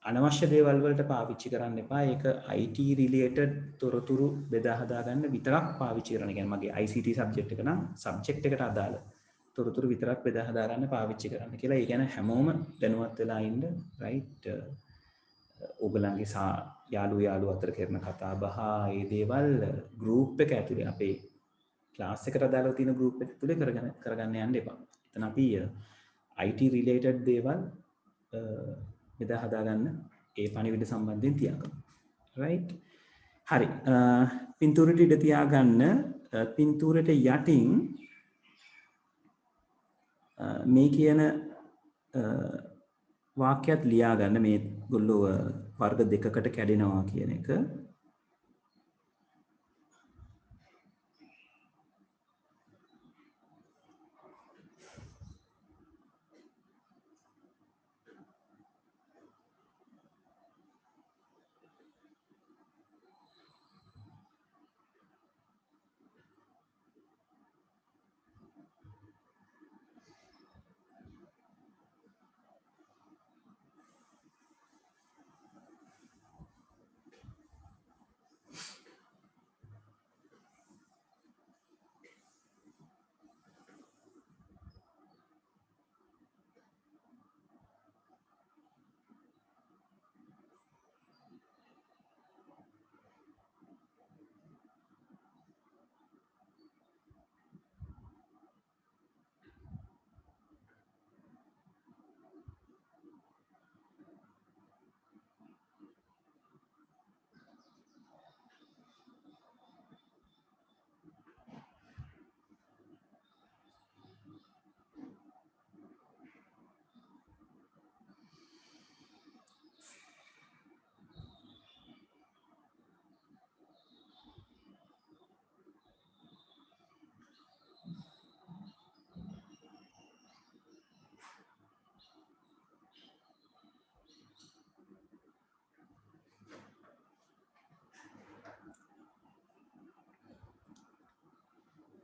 අනවශ්‍ය දේවල් වලට පාවිච්චි කරන්න එපා. ඒක IT related තොරතුරු බෙදා හදා ගන්න විතරක් පාවිච්චි කරන්න. කියන්නේ මගේ ICT subject එක නම් subject එකට අදාළ තොරතුරු විතරක් බෙදා හදා ගන්න පාවිච්චි කරන්න කියලා. ඒ කියන්නේ හැමෝම දැනුවත් වෙලා ඉන්න right ඔයගලන්ගේ යාළුවෝ අතර කරන කතා බහ ඒ දේවල් group එක ඇතුලේ අපේ class එකට අදාළව තියෙන group එක ඇතුලේ කරගන්න යන්න එපා. එතන අපි IT related දේවල් බෙදා හදාගන්න ඒ පණිවිඩ සම්බන්ධයෙන් තියාගන්න right හරි පින්තූරෙට ඉඩ තියාගන්න පින්තූරෙට යටින් මේ කියන වාක්‍යයක් ලියාගන්න මේ ගොල්ලෝ වර්ග දෙකකට කැඩෙනවා කියන එක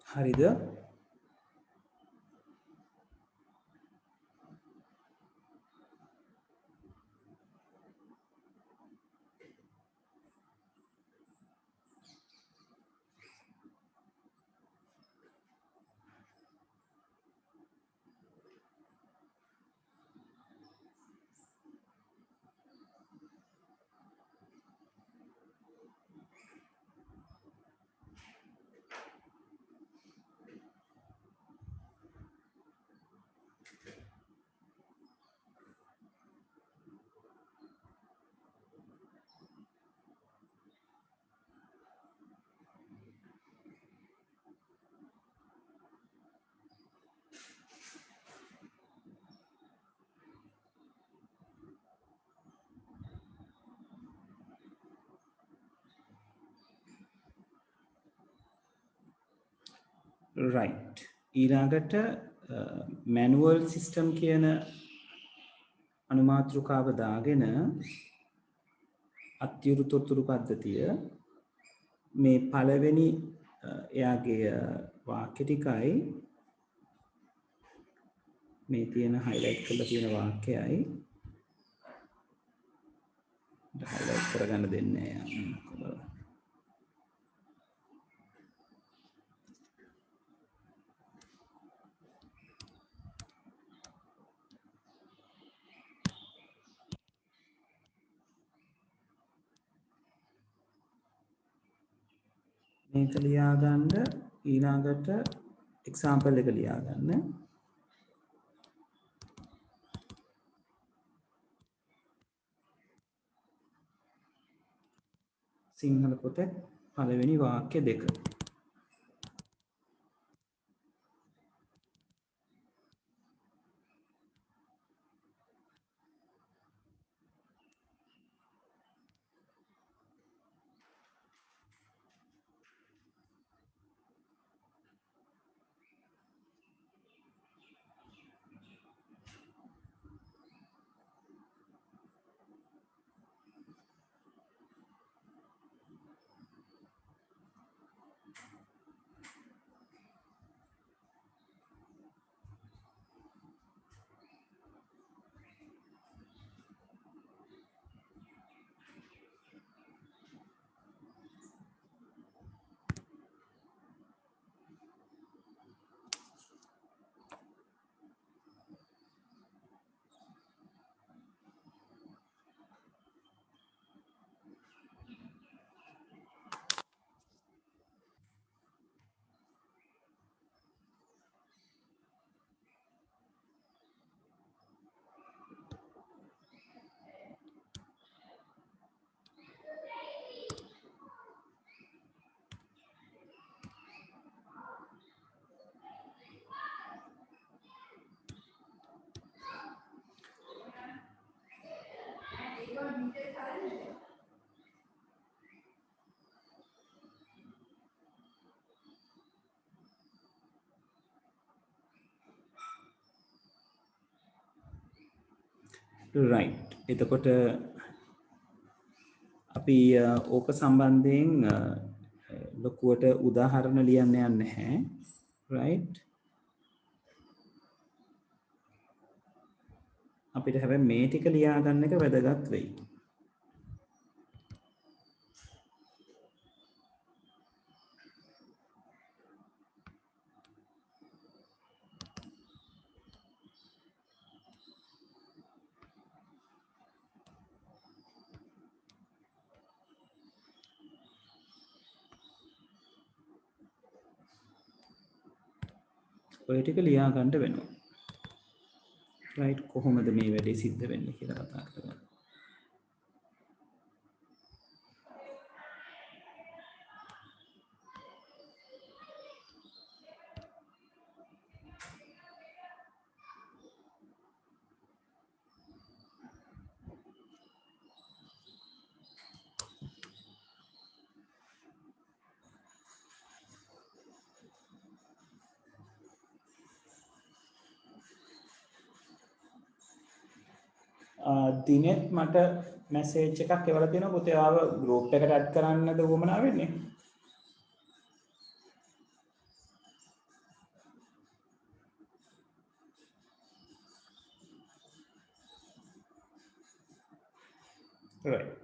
හරිද right ඊළඟට manual system කියන අනුමාත්‍රිකාව දාගෙන අත්‍යුරු තොරතුරු පද්ධතිය මේ පළවෙනි එයාගේ වාක්‍ය ටිකයි මේ තියෙන highlight කරලා තියෙන වාක්‍යයයි highlight කරගන්න දෙන්නේ නැහැ මේක ලියා ගන්න ඊළඟට example එක ලියා ගන්න සිංහල පොතේ පළවෙනි වාක්‍ය දෙක right එතකොට අපි ඕක සම්බන්ධයෙන් ලොකුවට උදාහරණ ලියන්න යන්නේ නැහැ right අපිට හැබැයි මේ ටික ලියා ගන්න එක වැදගත් වෙයි ඔය ටික ලියා ගන්න වෙනවා right කොහොමද මේ වැඩේ සිද්ධ වෙන්නේ කියලා කතා කරගන්න දිනෙත් මට මැසේජ් එකක් එවලා තියෙනවා පුතේ ආව group එකට add කරන්නද උවමනා වෙන්නේ right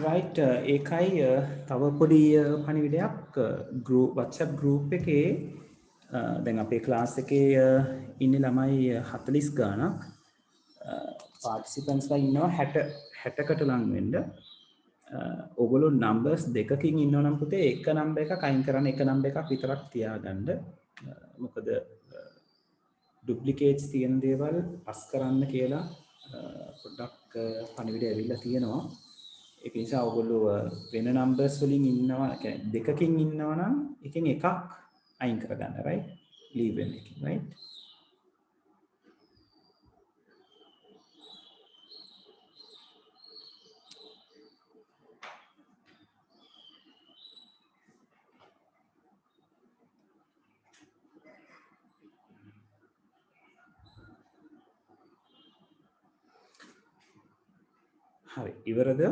right ඒකයි තව පොඩි පණිවිඩයක් group WhatsApp group එකේ දැන් අපේ ක්ලාස් එකේ ඉන්නේ ළමයි 40 ගාණක් participants ලා ඉන්නවා 60කට ලං වෙන්න ඔගොල්ලෝ නම්බර්ස් දෙකකින් ඉන්නව නම් පුතේ එක නම්බර් එකක් අයින් කරන්න එක නම්බර් එකක් විතරක් තියාගන්න මොකද ඩුප්ලිකේට්ස් තියෙන දේවල් පස් කරන්න කියලා පොඩ්ඩක් පණිවිඩය ඇවිල්ලා තියෙනවා ඒක නිසා ඔයගොල්ලෝ වෙන නම්බර්ස් වලින් ඉන්නවා කියන්නේ දෙකකින් ඉන්නවා නම් එකෙන් එකක් අයින් කරගන්න right leave වෙන එකකින් right හරි ඉවරද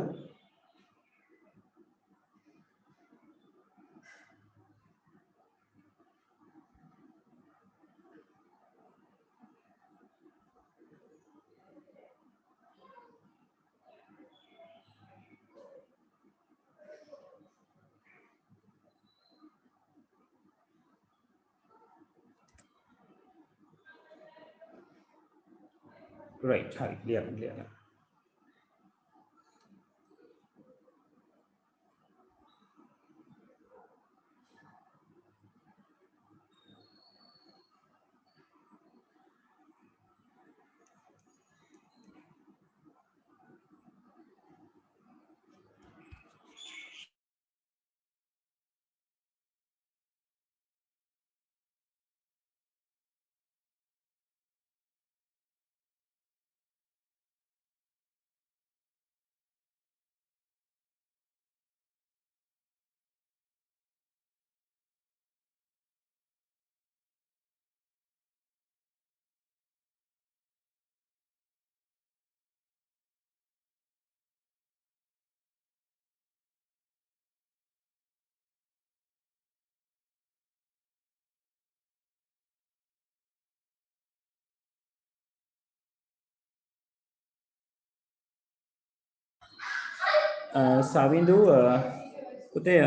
right හරි ලියන්න සවිඳු පුතේ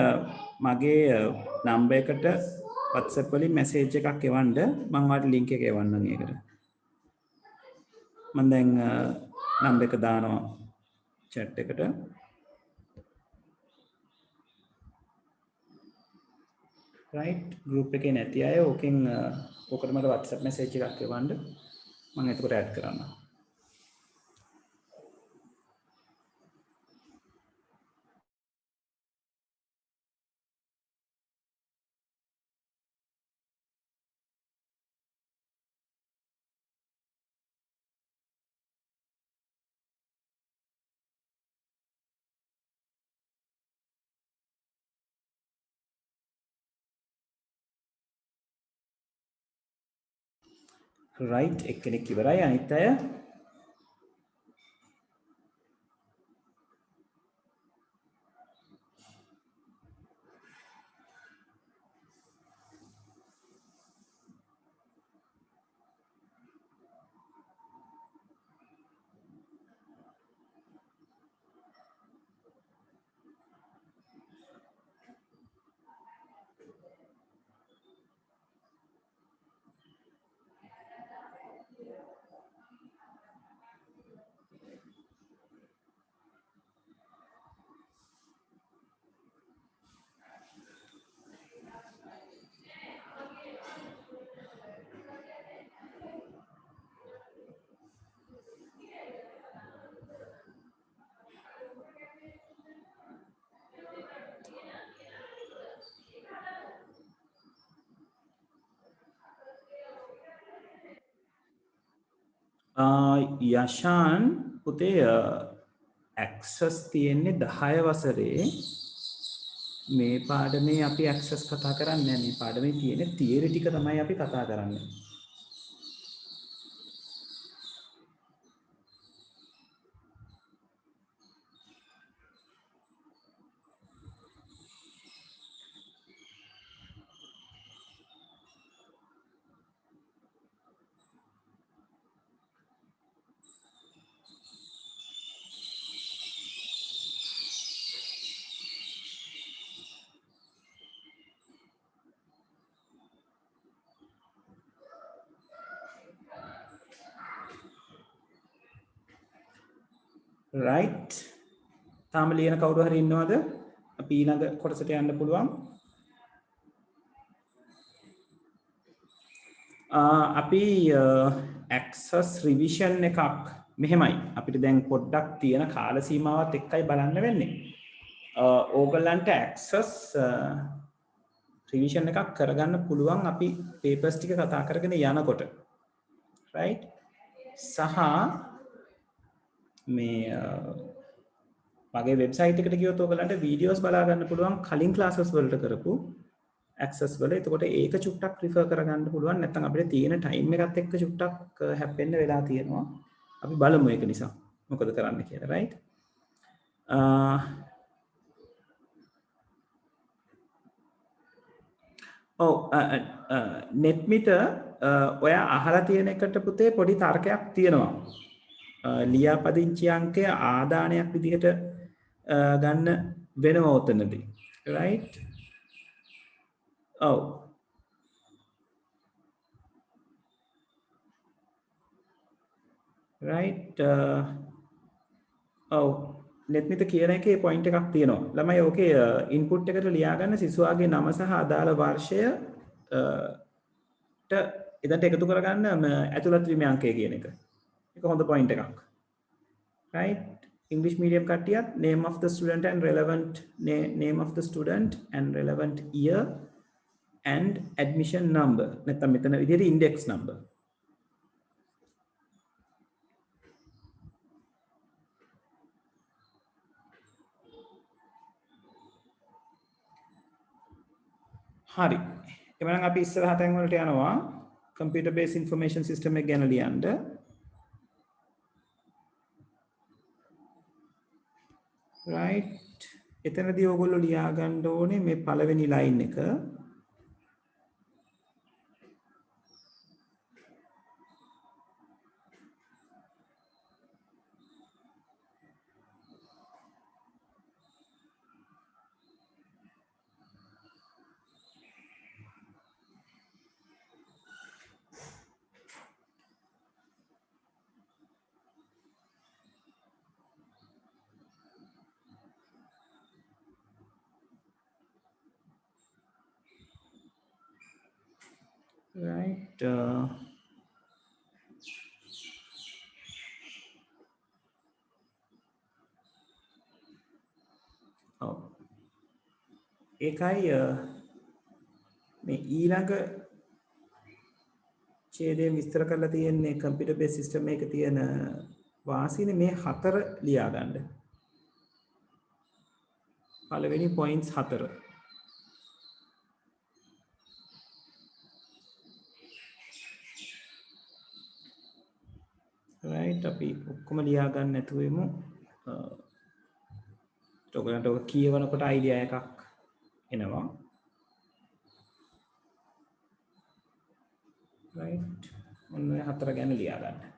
මගේ නම්බර් එකට WhatsApp වලින් මැසේජ් එකක් එවන්න මම ඔයාලට ලින්ක් එක එවන්නම් ඒකට මම දැන් නම්බර් එක දානවා chat එකට right group එකේ නැති අය ඕකෙන් ඕකට මට WhatsApp message එකක් එවන්න මම එතකොට add කරන්නම් right එක්කෙනෙක් ඉවරයි අනිත් අය යෂාන් පුතේ ඇක්සස් තියෙන්නේ 10 වසරේ මේ පාඩමේ අපි ඇක්සස් කතා කරන්නේ නැහැ මේ පාඩමේ තියෙන තියරි ටික තමයි අපි කතා කරන්නේ right තාම ලියන කවුරු හරි ඉන්නවද අපි ඊළඟ කොටසට යන්න පුළුවන් අපි access revision එකක් මෙහෙමයි අපිට දැන් පොඩ්ඩක් තියෙන කාල සීමාවත් එක්කයි බලන්න වෙන්නේ ඕගොල්ලන්ට access රිවිෂන් එකක් කරගන්න පුළුවන් අපි papers ටික කතා කරගෙන යනකොට right සහ මේ මගේ වෙබ්සයිට් එකට ගියොත් ඔයගලන්ට වීඩියෝස් බලා ගන්න පුළුවන් කලින් ක්ලාසස් වලට කරපු access වල එතකොට ඒක චුට්ටක් රිෆර් කරගන්න පුළුවන් නැත්නම් අපිට තියෙන ටයිම් එකත් එක්ක චුට්ටක් හැප්පෙන්න වෙලා තියෙනවා අපි බලමු ඒක නිසා මොකද කරන්න කියලා right නෙට්මිට ඔයා අහලා තියෙන එකට පුතේ පොඩි තර්කයක් තියෙනවා ලියාපදිංචි අංකය ආදානයක් විදිහට ගන්න වෙනවා උතනදී right ඔව් right ඔව් නෙට්මිට කියන එකේ පොයින්ට් එකක් තියෙනවා ළමයි ඕකේ ඉන්පුට් එකට ලියා ගන්න සිසුවාගේ නම සහ අදාළ වර්ෂය ට එතනට එකතු කරගන්න ඇතුළත් වීමේ අංකය කියන එක ඒක හොඳ පොයින්ට් එකක් right English medium කට්ටියත් name of the student and relevant name of the student and relevant year and admission number නැත්නම් මෙතන විදිහට index number හරි එමනම් අපි ඉස්සරහ තැන් වලට යනවා computer based information system එක ගැන ලියන්න right එතනදී ඔයගොල්ලෝ ලියා ගන්න ඕනේ මේ පළවෙනි ලයින් එක right ඔව් ඒකයි මේ ඊළඟ ඡේදයෙන් විස්තර කරලා තියෙන්නේ කම්පියුටර් බේස් සිස්ටම් එකේ තියෙන වාසිනේ මේ හතර ලියා ගන්න. පළවෙනි පොයින්ට්ස් හතර. right අපි ඔක්කොම ලියා ගන්න නැතුව එමු. ඔයගලන්ට ඔක කියවනකොට අයිඩියා එකක් එනවා. right ඔන්න ඔය හතර ගැන ලියා ගන්න.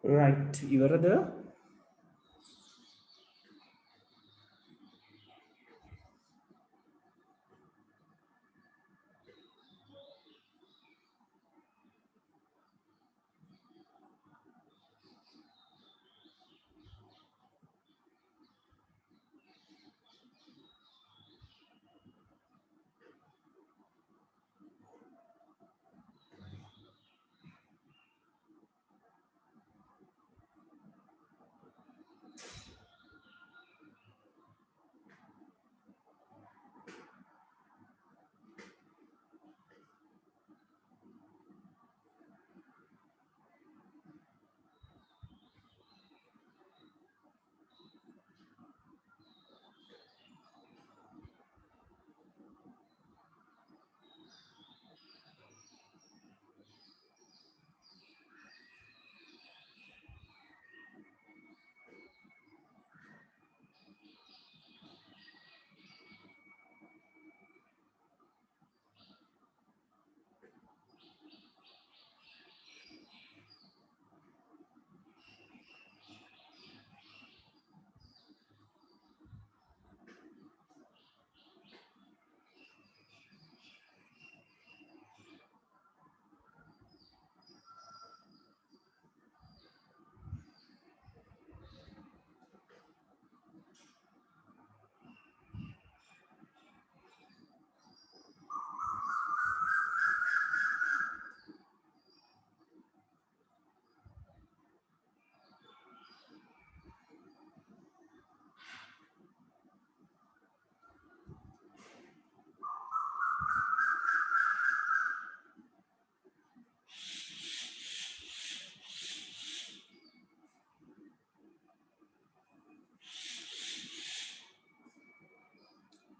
right ඉවරද?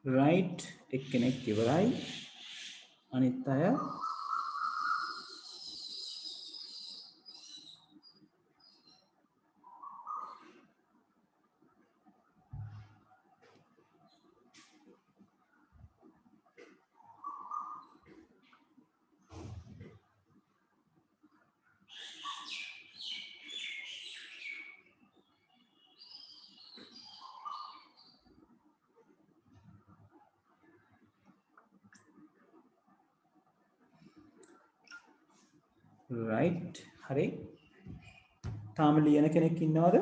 right එක්කෙනෙක් ඉවරයි අනිත් අය right හරි තාම ලියන කෙනෙක් ඉන්නවද?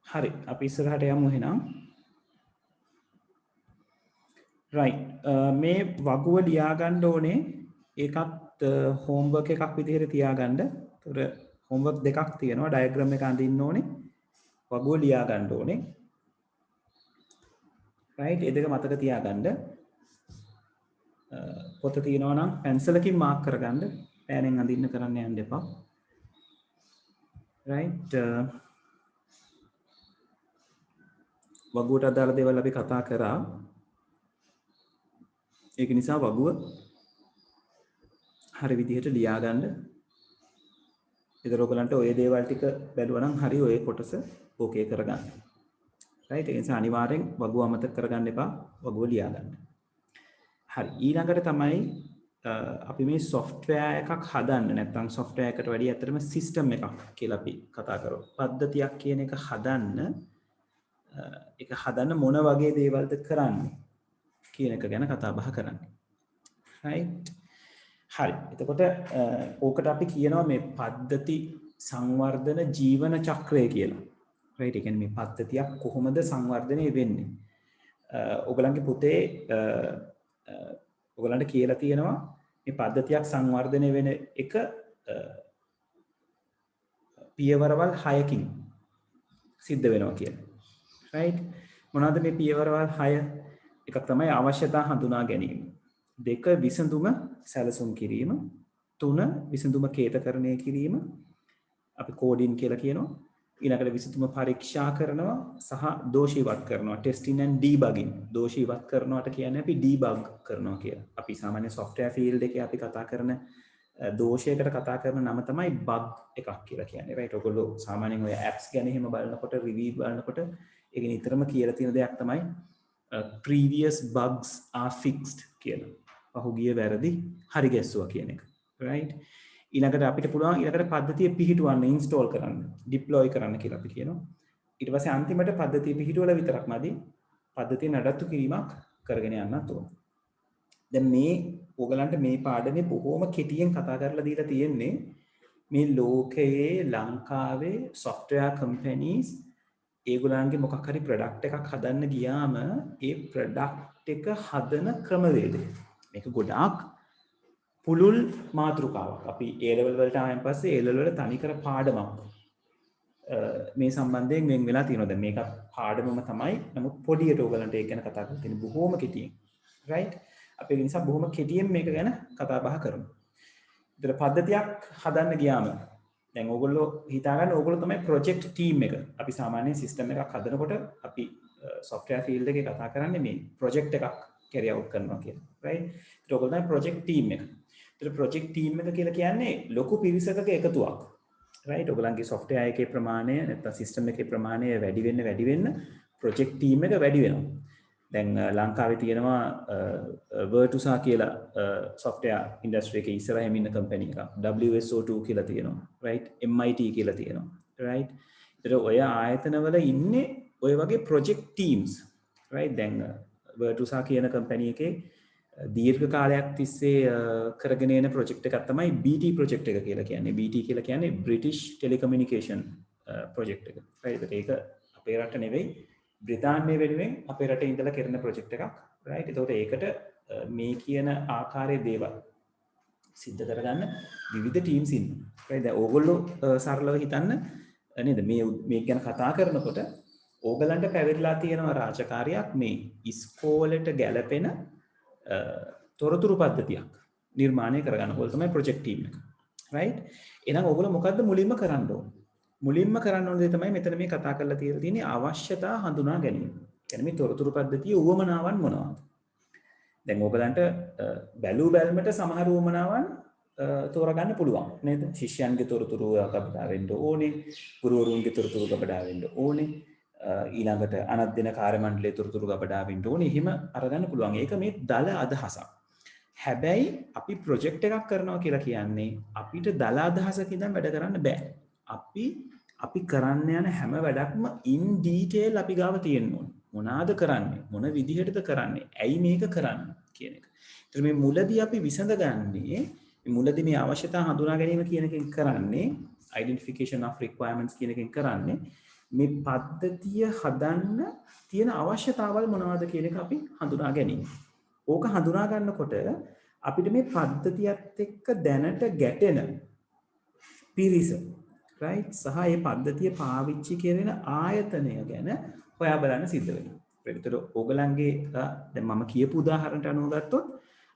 හරි අපි ඉස්සරහට යමු එහෙනම් right මේ වගුව ලියා ගන්න ඕනේ ඒකත් homework එකක් විදිහට තියාගන්න. ඒතර homework දෙකක් තියෙනවා diagram එක අඳින්න ඕනේ වගුව ලියා ගන්න ඕනේ right ඒ දෙක මතක තියාගන්න. පොත තියෙනවා නම් පැන්සලකින් මාක් කරගන්න පෑනෙන් අඳින්න කරන්න යන්න එපා right වගුවට අදාළ දේවල් අපි කතා කරා ඒක නිසා වගුව හරි විදිහට ලියා ගන්න. ඒතර ඔයගලන්ට ඔය දේවල් ටික බැලුවා නම් හරි ඔය කොටස ඕකේ කරගන්න. රයිට් ඒ නිසා අනිවාර්යෙන් වගුව අමතක කරගන්න එපා වගුව ලියා ගන්න. හරි ඊළඟට තමයි අපි මේ software එකක් හදන්න නැත්නම් software එකට වැඩිය ඇත්තටම system එකක් කියලා අපි කතා කරමු. පද්ධතියක් කියන එක හදන්න මොන වගේ දේවල්ද කරන්නේ කියන එක ගැන කතා බහ කරන්නේ. right හරි එතකොට ඕකට අපි කියනවා මේ පද්ධති සංවර්ධන ජීවන චක්‍රය කියලා. right ඒ කියන්නේ මේ පද්ධතියක් කොහොමද සංවර්ධනය වෙන්නේ? ඔයගලන්ගේ පොතේ ඔයගලන්ට කියලා තියෙනවා මේ පද්ධතියක් සංවර්ධනය වෙන එක පියවරවල් 6කින් සිද්ධ වෙනවා කියලා. right මොනවාද මේ පියවරවල් 6? එකක් තමයි අවශ්‍යතා හඳුනා ගැනීම. 2 විසඳුම සැලසුම් කිරීම. 3 විසඳුම කේතකරණය කිරීම. අපි කෝඩින් කියලා කියනවා. ඊළඟට විසඳුම පරීක්ෂා කරනවා සහ දෝෂ ඉවත් කරනවා. Testing and debugging. දෝෂ ඉවත් කරනවාට කියන්නේ අපි ඩීබග් කරනවා කියලා. අපි සාමාන්‍ය software field එකේ අපි කතා කරන දෝෂයකට කතා කරන නම තමයි බග් එකක් කියලා කියන්නේ. රයිට්. ඔයගොල්ලෝ සාමාන්‍යයෙන් ඔය ඇප්ස් ගැන එහෙම බලනකොට රිවිව් බලනකොට ඒක නිතරම කියලා තියෙන දෙයක් තමයි previous bugs are fixed කියලා. පහුගිය වැරදි හරි ගැස්සුවා කියන එක. රයිට්. ඊළඟට අපිට පුළුවන් ඊළඟට පද්ධතිය පිහිටුවන්න, ඉන්ස්ටෝල් කරන්න, ඩිප්ලොයි කරන්න කියලා අපි කියනවා. ඊට පස්සේ අන්තිමට පද්ධතිය පිහිටුවල විතරක් මදි පද්ධතිය නඩත්තු කිරීමක් කරගෙන යන්නත් ඕන. දැන් මේ ඕගලන්ට මේ පාඩමේ බොහොම කෙටියෙන් කතා කරලා දීලා තියෙන්නේ මේ ලෝකයේ ලංකාවේ software companies ඒගොල්ලන්ගේ මොකක් හරි product එකක් හදන්න ගියාම ඒ product එක හදන ක්‍රමවේදය. මේක ගොඩාක් පුළුල් මාතෘකාවක්. අපි A level වලට ආවෙන් පස්සේ A level වල තනිකර පාඩමක් මේ සම්බන්ධයෙන් වෙන් වෙලා තියෙනවා. දැන් මේක පාඩමම තමයි. නමුත් පොඩියට ඕගලන්ට ඒක ගැන කතා කරලා තියෙන බොහොම කෙටියෙන්. right? අපි ඒ නිසා බොහොම කෙටියෙන් මේක ගැන කතා බහ කරමු. ඒතර පද්ධතියක් හදන්න ගියාම දැන් ඕගොල්ලෝ හිතාගන්න ඕගොල්ලෝ තමයි ප්‍රොජෙක්ට් ටීම් එක. අපි සාමාන්‍යයෙන් සිස්ටම් එකක් හදනකොට අපි software field එකේ කතා කරන්නේ මේ ප්‍රොජෙක්ට් එකක් carry out කරනවා කියලා. right? ඒතර ඕගොල්ලෝ තමයි ප්‍රොජෙක්ට් ටීම් එක. ඒතර ප්‍රොජෙක්ට් ටීම් එක කියලා කියන්නේ ලොකු පිරිසකක එකතුවක්. right? ඔයගලන්ගේ software එකේ ප්‍රමාණය නැත්නම් සිස්ටම් එකේ ප්‍රමාණය වැඩි වෙන්න project team එක වැඩි වෙනවා. දැන් ලංකාවේ තියෙනවා Vertusa කියලා software industry එකේ ඉස්සරහින් ඉන්න company එකක්. WSO2 කියලා තියෙනවා. right? MIT කියලා තියෙනවා. right? ඒතර ඔය ආයතනවල ඉන්නේ ඔය වගේ project teams. right? දැන් Vertusa කියන company එකේ දීර්ඝ කාලයක් තිස්සේ කරගෙන යන ප්‍රොජෙක්ට් එකක් තමයි BT ප්‍රොජෙක්ට් එක කියලා කියන්නේ. BT කියලා කියන්නේ British Telecommunication ප්‍රොජෙක්ට් එක. right? ඒක අපේ රට නෙවෙයි බ්‍රිතාන්‍ය වෙනුවෙන් අපේ රටේ ඉඳලා කරන ප්‍රොජෙක්ට් එකක්. right? ඒතකොට ඒකට මේ කියන ආකාරයේ දේවල් සිද්ධ කරගන්න විවිධ ටීම්ස් ඉන්නවා. right? දැන් ඕගොල්ලෝ සරලව හිතන්න නේද මේ ගැන කතා කරනකොට ඕගලන්ට පැවරිලා තියෙන රාජකාරියක් මේ ඉස්කෝලේට ගැලපෙන තොරතුරු පද්ධතියක් නිර්මාණය කරගන්න ඕගොල්ලෝ තමයි ප්‍රොජෙක්ට් ටීම් එක. right? එහෙනම් ඕගොල්ලෝ මොකද්ද මුලින්ම කරන්න ඕන? මුලින්ම කරන්න ඕන දේ තමයි මෙතන මේ කතා කරලා තියෙන්නේ අවශ්‍යතා හඳුනා ගැනීම. කියන්නේ මේ තොරතුරු පද්ධතියේ උවමනාවන් මොනවාද? දැන් ඕගලන්ට බැලූ බැල්මට සමහර උවමනාවන් තෝරගන්න පුළුවන් නේද? ශිෂ්‍යයන්ගේ තොරතුරු ගබඩා වෙන්න ඕනේ, ගුරුවරුන්ගේ තොරතුරු ගබඩා වෙන්න ඕනේ. ඊළඟට අනධ්‍යයන කාර්ය මණ්ඩලයේ තොරතුරු ගබඩා වෙන්න ඕනේ. එහෙම අරගන්න පුළුවන්. ඒක මේ දල අදහසක්. හැබැයි අපි ප්‍රොජෙක්ට් එකක් කරනවා කියලා කියන්නේ අපිට දල අදහසක ඉඳන් වැඩ කරන්න බෑ. අපි කරන්න යන හැම වැඩක්ම in detail අපි ගාව තියෙන්න ඕනේ. මොනවාද කරන්නේ? මොන විදිහටද කරන්නේ? ඇයි මේක කරන්නේ කියන එක. ඒතර මේ මුලදී අපි විසඳගන්නේ මුලදී මේ අවශ්‍යතා හඳුනා ගැනීම කියන එකෙන් කරන්නේ identification of requirements කියන එකෙන් කරන්නේ මේ පද්ධතිය හදන්න තියෙන අවශ්‍යතාවල් මොනවද කියන එක අපි හඳුනා ගැනීම. ඕක හඳුනා ගන්නකොට අපිට මේ පද්ධතියත් එක්ක දැනට ගැටෙන පිරිස right සහ මේ පද්ධතිය පාවිච්චි කරන ආයතනය ගැන හොයා බලන්න සිද්ධ වෙනවා. ඒකට ඕගලන්ගේ දැන් මම කියපු උදාහරණයට අනුව ගත්තොත්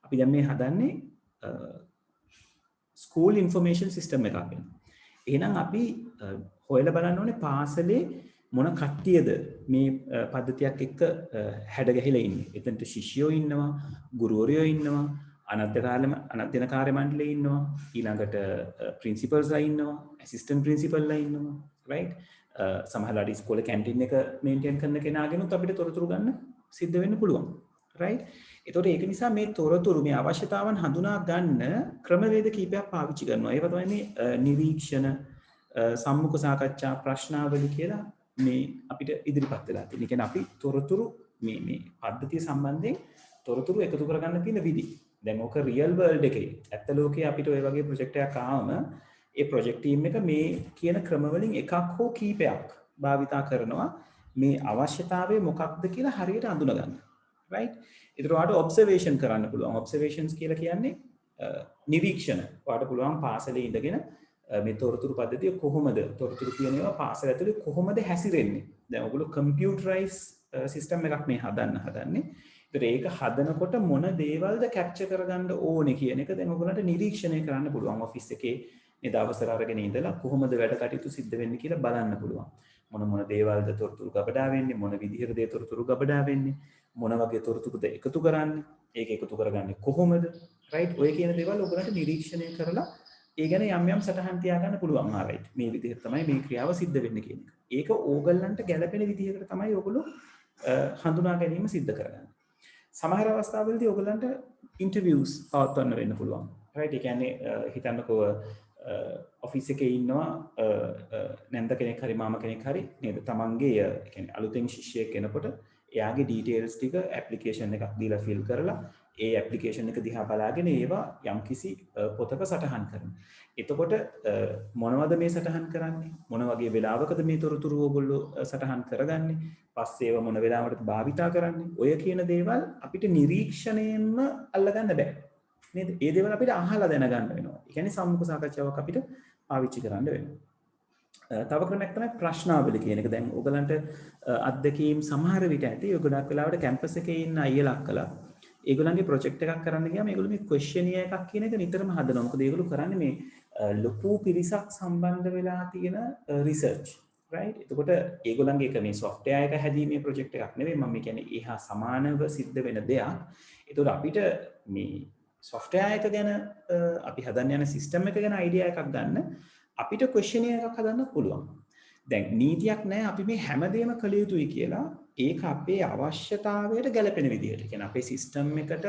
අපි දැන් මේ හදන්නේ ස්කූල් ඉන්ෆර්මේෂන් සිස්ටම් එකක් වෙනවා. එහෙනම් අපි හොයලා බලන්න ඕනේ පාසලේ මොන කට්ටියද මේ පද්ධතියක් එක්ක හැඩ ගැහිලා ඉන්නේ. එතනට ශිෂ්‍යයෝ ඉන්නවා, ගුරුවරයෝ ඉන්නවා, අනධ්‍යයන කාර්ය මණ්ඩලයේ ඉන්නවා, ඊළඟට ප්‍රින්සිපල්ස්ලා ඉන්නවා, ඇසිස්ටන්ට් ප්‍රින්සිපල්ලා ඉන්නවා, right? සමහරවිට ඉස්කෝලේ කැන්ටින් එක මේන්ටේන් කරන කෙනාගෙනුත් අපිට තොරතුරු ගන්න සිද්ධ වෙන්න පුළුවන්, right? ඒතකොට ඒක නිසා මේ තොරතුරු මේ අවශ්‍යතාවන් හඳුනා ගන්න ක්‍රමවේද කීපයක් පාවිච්චි කරනවා. ඒවා තමයි මේ නිරීක්ෂණ, සම්මුඛ සාකච්ඡා, ප්‍රශ්නාවලි කියලා මේ අපිට ඉදිරිපත් වෙලා තියෙන. ඒ කියන්නේ අපි තොරතුරු මේ පද්ධතිය සම්බන්ධයෙන් තොරතුරු එකතු කරගන්න තියෙන විදි. දැන් ඕක රියල් වර්ල්ඩ් එකේ ඇත්ත ලෝකේ අපිට ඔය වගේ ප්‍රොජෙක්ට් එකක් ආවම ඒ ප්‍රොජෙක්ට් ටීම් එක මේ කියන ක්‍රමවලින් එකක් හෝ කීපයක් භාවිතා කරනවා මේ අවශ්‍යතාවය මොකක්ද කියලා හරියට අඳුන ගන්න. right? ඒතර ඔයාලට ඔබ්සර්වේෂන් කරන්න පුළුවන්. ඔබ්සර්වේෂන්ස් කියලා කියන්නේ නිරීක්ෂණ. ඔයාලට පුළුවන් පාසලේ ඉඳගෙන මේ තොරතුරු පද්ධතිය කොහොමද තොරතුරු කියන ඒවා පාසල ඇතුලේ කොහොමද හැසිරෙන්නේ. දැන් ඔයගොල්ලෝ කම්පියුටරයිස් සිස්ටම් එකක් මේ හදන්නේ. ඒතර ඒක හදනකොට මොන දේවල්ද කැප්චර් කරගන්න ඕනේ කියන එක දැන් ඔයගොල්ලන්ට නිරීක්ෂණය කරන්න පුළුවන්. ඔෆිස් එකේ මේ දවසට අරගෙන ඉඳලා කොහොමද වැඩ කටයුතු සිද්ධ වෙන්නේ කියලා බලන්න පුළුවන්. මොන දේවල්ද තොරතුරු ගබඩා වෙන්නේ, මොන විදිහටද තොරතුරු ගබඩා වෙන්නේ, මොන වගේ තොරතුරුද එකතු කරන්නේ, ඒක එකතු කරගන්නේ කොහොමද, රයිට් ඔය කියන දේවල් ඔයගලන්ට නිරීක්ෂණය කරලා ඒ ගැන යම් යම් සටහන් තියාගන්න පුළුවන් රයිට් මේ විදිහට තමයි මේ ක්‍රියාව සිද්ධ වෙන්නේ කියන එක. ඒක ඕගලන්ට ගැළපෙන විදිහකට තමයි ඔයගොල්ලෝ හඳුනා ගැනීම සිද්ධ කරගන්නේ. සමහර අවස්ථාවලදී ඔයගලන්ට ඉන්ටර්විව්ස් පවත්වන්න වෙන්න පුළුවන්. රයිට් ඒ කියන්නේ හිතන්නකෝ ඔෆිස් එකේ ඉන්නවා නැන්ද කෙනෙක් හරි මාම කෙනෙක් හරි නේද තමන්ගේ ඒ කියන්නේ අලුතෙන් ශිෂ්‍යයෙක් එනකොට එයාගේ ඩීටේල්ස් ටික ඇප්ලිකේෂන් එකක් දීලා ෆිල් කරලා ඒ ඇප්ලිකේෂන් එක දිහා බලාගෙන ඒවා යම්කිසි පොතක සටහන් කරනවා. එතකොට මොනවද මේ සටහන් කරන්නේ? මොන වගේ වෙලාවකද මේ තොරතුරු ඔයගොල්ලෝ සටහන් කරගන්නේ? පස්සේ ඒවා මොන වෙලාවකටද භාවිතා කරන්නේ? ඔය කියන දේවල් අපිට නිරීක්ෂණයෙන්ම අල්ලගන්න බෑ. නේද? ඒ දේවල් අපිට අහලා දැනගන්න වෙනවා. ඒ කියන්නේ සම්මුඛ සාකච්ඡාවක් අපිට පාවිච්චි කරන්න වෙනවා. තව ක්‍රමයක් තමයි ප්‍රශ්නාවලි කියන එක. දැන් ඔයගලන්ට අත්දැකීම් සමහර විට ඇති. ඔය ගොඩක් වෙලාවට කැම්පස් එකේ ඉන්න අයියලා අක්කලා ඒගොල්ලන්ගේ ප්‍රොජෙක්ට් එකක් කරන්න ගියාම ඒගොල්ලෝ මේ ක්වෙස්චනියර් එකක් කියන එක නිතරම හදනවා. මොකද ඒගොල්ලෝ කරන්නේ මේ ලොකු පිරිසක් සම්බන්ධ වෙලා තියෙන රිසර්ච්. රයිට්? එතකොට ඒගොල්ලන්ගේ එක මේ සොෆ්ට්වෙයාර් එක හැදීමේ ප්‍රොජෙක්ට් එකක් නෙවෙයි. මම කියන්නේ ඒහා සමානව සිද්ධ වෙන දෙයක්. එතකොට අපිට මේ සොෆ්ට්වෙයාර් එක ගැන අපි හදන්න යන සිස්ටම් එක ගැන අයිඩියා එකක් ගන්න අපිට ක්වෙස්චනියර් එකක් හදන්න පුළුවන්. දැන් නීතියක් නැහැ අපි මේ හැමදේම කළ යුතුයි කියලා. ඒක අපේ අවශ්‍යතාවයට ගැලපෙන විදිහට. කියන්නේ අපේ සිස්ටම් එකට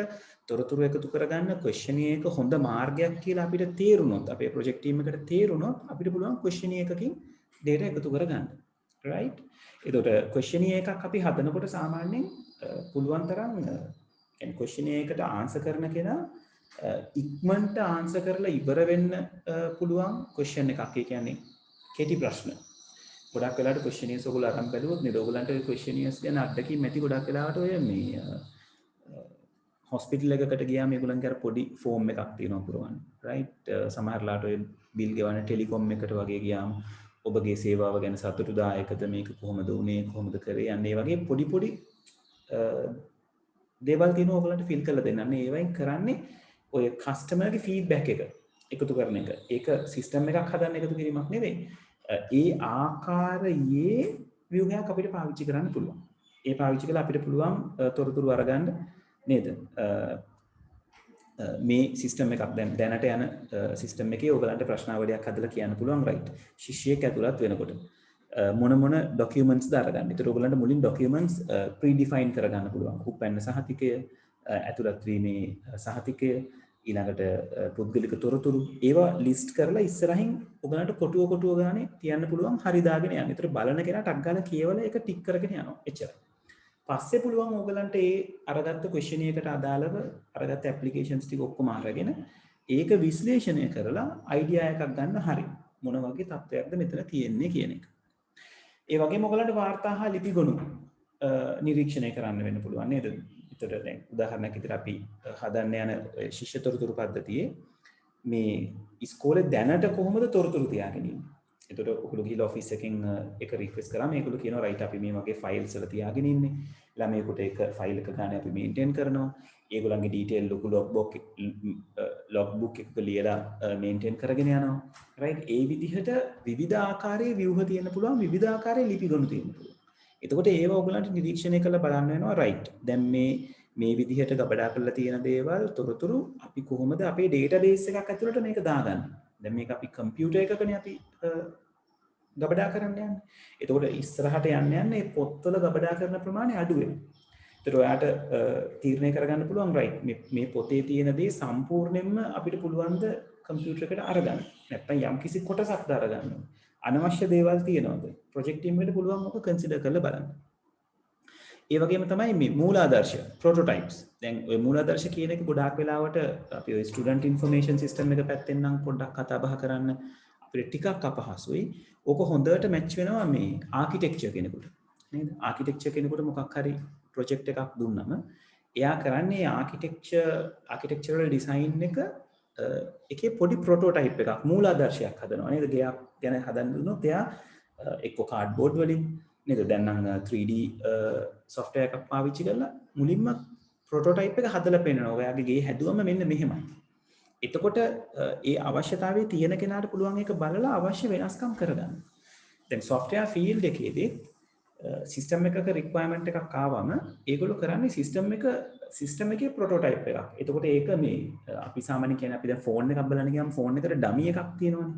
තොරතුරු එකතු කරගන්න ක්වෙස්චනියර් එක හොඳ මාර්ගයක් කියලා අපිට තේරුණොත් අපේ ප්‍රොජෙක්ට් ටීම් එකට තේරුණොත් අපිට පුළුවන් ක්වෙස්චනියර් එකකින් data එකතු කරගන්න. right? එතකොට ක්වෙස්චනියර් එකක් අපි හදනකොට සාමාන්‍යයෙන් පුළුවන් තරම් කියන්නේ ක්වෙස්චනියර් එකට ආන්සර් කරන කෙනා ඉක්මනට ආන්සර් කරලා ඉවර වෙන්න පුළුවන් ක්වෙස්චන් එකක්. ඒ කියන්නේ කෙටි ප්‍රශ්න. ගොඩක් වෙලාවට ක්වෙස්චනියර්ස් ඔයගොල්ලෝ අරන් බැලුවොත් නේද ඔයගොල්ලන්ට ඔය ක්වෙස්චනියර්ස් ගැන අත්දැකීම් ඇති. ගොඩක් වෙලාවට ඔය මේ හොස්පිටල් එකකට ගියාම ඒගොල්ලන්ගේ අර පොඩි ෆෝම් එකක් තියෙනවා පුරවන්න. රයිට්? සමහරලාට ඔය බිල් ගෙවන ටෙලිකොම් එකට වගේ ගියාම ඔබගේ සේවාව ගැන සතුටුදායකද මේක කොහොමද උනේ කොහොමද කරේ යන්නේ වගේ පොඩි පොඩි දේවල් තියෙනවා ඔයගොල්ලන්ට ෆිල් කරලා දෙන්න. අන්න ඒවයින් කරන්නේ ඔය කස්ටමර්ගේ ෆීඩ්බැක් එක එකතු කරන එක. ඒක සිස්ටම් එකක් හදන්න එකතු කිරීමක් නෙවෙයි. ඒ ආකාරයේ ව්‍යුහයක් අපිට පාවිච්චි කරන්න පුළුවන්. ඒ පාවිච්චි කළා අපිට පුළුවන් තොරතුරු අරගන්න නේද? මේ සිස්ටම් එකක් දැනට යන සිස්ටම් එකේ ඔයගලන්ට ප්‍රශ්නාවලියක් හදලා කියන්න පුළුවන් රයිට්. ශිෂ්‍යයෙක් ඇතුළත් වෙනකොට මොන ඩොකියුමන්ට්ස් ද අරගන්න. ඒතර ඔයගලන්ට මුලින් ඩොකියුමන්ට්ස් ප්‍රීඩිෆයින් කරගන්න පුළුවන්. උපැන්න සහතිකය, ඇතුළත් වීමේ සහතිකය, ඊළඟට පුද්ගලික තොරතුරු ඒවා ලිස්ට් කරලා ඉස්සරහින් ඔයගලන්ට කොටුව ගානේ තියන්න පුළුවන් හරි දාගෙන යන්න. ඒතර බලන කෙනා ටක් ගාලා කියවලා ඒක ටික් කරගෙන යනවා. එච්චරයි. පස්සේ පුළුවන් ඔයගලන්ට ඒ අරගත්ත ක්වෙස්චනියර් එකට අදාළව අරගත්ත ඇප්ලිකේෂන්ස් ටික ඔක්කොම අරගෙන ඒක විශ්ලේෂණය කරලා අයිඩියා එකක් ගන්න හරි මොන වගේ තත්ත්වයක්ද මෙතන තියෙන්නේ කියන එක. ඒ වගේම ඔයගලන්ට වාර්තා හා ලිපි ගොනු නිරීක්ෂණය කරන්න වෙන්න පුළුවන් නේද? ඒතර දැන් උදාහරණයක් විදිහට අපි හදන්න යන ශිෂ්‍ය තොරතුරු පද්ධතියේ මේ ඉස්කෝලේ දැනට කොහොමද තොරතුරු තියාගෙන ඉන්නේ? එතකොට ඔයගොල්ලෝ ගිහලා ඔෆිස් එකෙන් එක රික්වෙස්ට් කරාම ඒගොල්ලෝ කියනවා රයිට් අපි මේ වගේ ෆයිල්ස් වල තියාගෙන ඉන්නේ. ළමයෙකුට ඒක ෆයිල් එක ගන්න අපි මේන්ටේන් කරනවා. ඒගොල්ලන්ගේ ඩීටේල් ලොකු ලොග් බුක් එකක ලියලා මේන්ටේන් කරගෙන යනවා. රයිට්? ඒ විදිහට විවිධ ආකාරයේ ව්‍යුහ තියෙන්න පුළුවන්, විවිධ ආකාරයේ ලිපි ගොනු තියෙන්න පුළුවන්. එතකොට ඒවා ඔයගොල්ලන්ට නිරීක්ෂණය කරලා බලන්න වෙනවා රයිට්. දැන් මේ විදිහට ගබඩා කරලා තියෙන දේවල් තොරතුරු අපි කොහොමද අපේ ඩේටාබේස් එකක් ඇතුළට මේක දාගන්නේ? දැන් මේක අපි කම්පියුටර් එකකනේ අපි ගබඩා කරන්න යන්නේ. එතකොට ඉස්සරහට යන්න මේ පොත්වල ගබඩා කරන ප්‍රමාණය අඩු වෙනවා. ඒතර ඔයාට තීරණය කරගන්න පුළුවන් රයිට් මේ පොතේ තියෙන දේ සම්පූර්ණයෙන්ම අපිට පුළුවන් ද කම්පියුටර් එකට අරගන්න. නැත්නම් යම්කිසි කොටසක් ද අරගන්න. අනවශ්‍ය දේවල් තියෙනවද? ප්‍රොජෙක්ට් ටීම් එකට පුළුවන් ඔක කන්සිඩර් කරලා බලන්න. ඒ වගේම තමයි මේ මූලාදර්ශ ප්‍රොටෝටයිප්ස්. දැන් ඔය මූලාදර්ශ කියන එක ගොඩාක් වෙලාවට අපි ඔය ස්ටුඩන්ට් ඉන්ෆර්මේෂන් සිස්ටම් එක පැත්තෙන් නම් පොඩ්ඩක් කතා බහ කරන්න අපිට ටිකක් අපහසුයි. ඕක හොඳට මැච් වෙනවා මේ ආකිටෙක්චර් කෙනෙකුට. නේද? ආකිටෙක්චර් කෙනෙකුට මොකක් හරි ප්‍රොජෙක්ට් එකක් දුන්නම එයා කරන්නේ ආකිටෙක්චරල් ඩිසයින් එක එකේ පොඩි ප්‍රොටෝටයිප් එකක් මූලාදර්ශයක් හදනවා නේද? ගයක් ගැන හදන්න දුන්නොත් එයා එක්ක කාඩ්බෝඩ් වලින් නේද? දැන් නම් 3D software එකක් පාවිච්චි කරලා මුලින්ම ප්‍රොටෝටයිප් එක හදලා පෙන්නනවා. ඔයාගේ ගේ හැදුවම මෙන්න මෙහෙමයි. එතකොට ඒ අවශ්‍යතාවයේ තියෙන කෙනාට පුළුවන් ඒක බලලා අවශ්‍ය වෙනස්කම් කරගන්න. දැන් software field එකේදී සිස්ටම් එකක රික්වයර්මන්ට් එකක් ආවම ඒගොල්ලෝ කරන්නේ සිස්ටම් එකේ ප්‍රොටෝටයිප් එකක්. එතකොට ඒක මේ අපි සාමාන්‍යයෙන් කියන්නේ අපි දැන් ෆෝන් එකක් බලන්න ගියාම ෆෝන් එකට ඩමි එකක් තියෙනවනේ.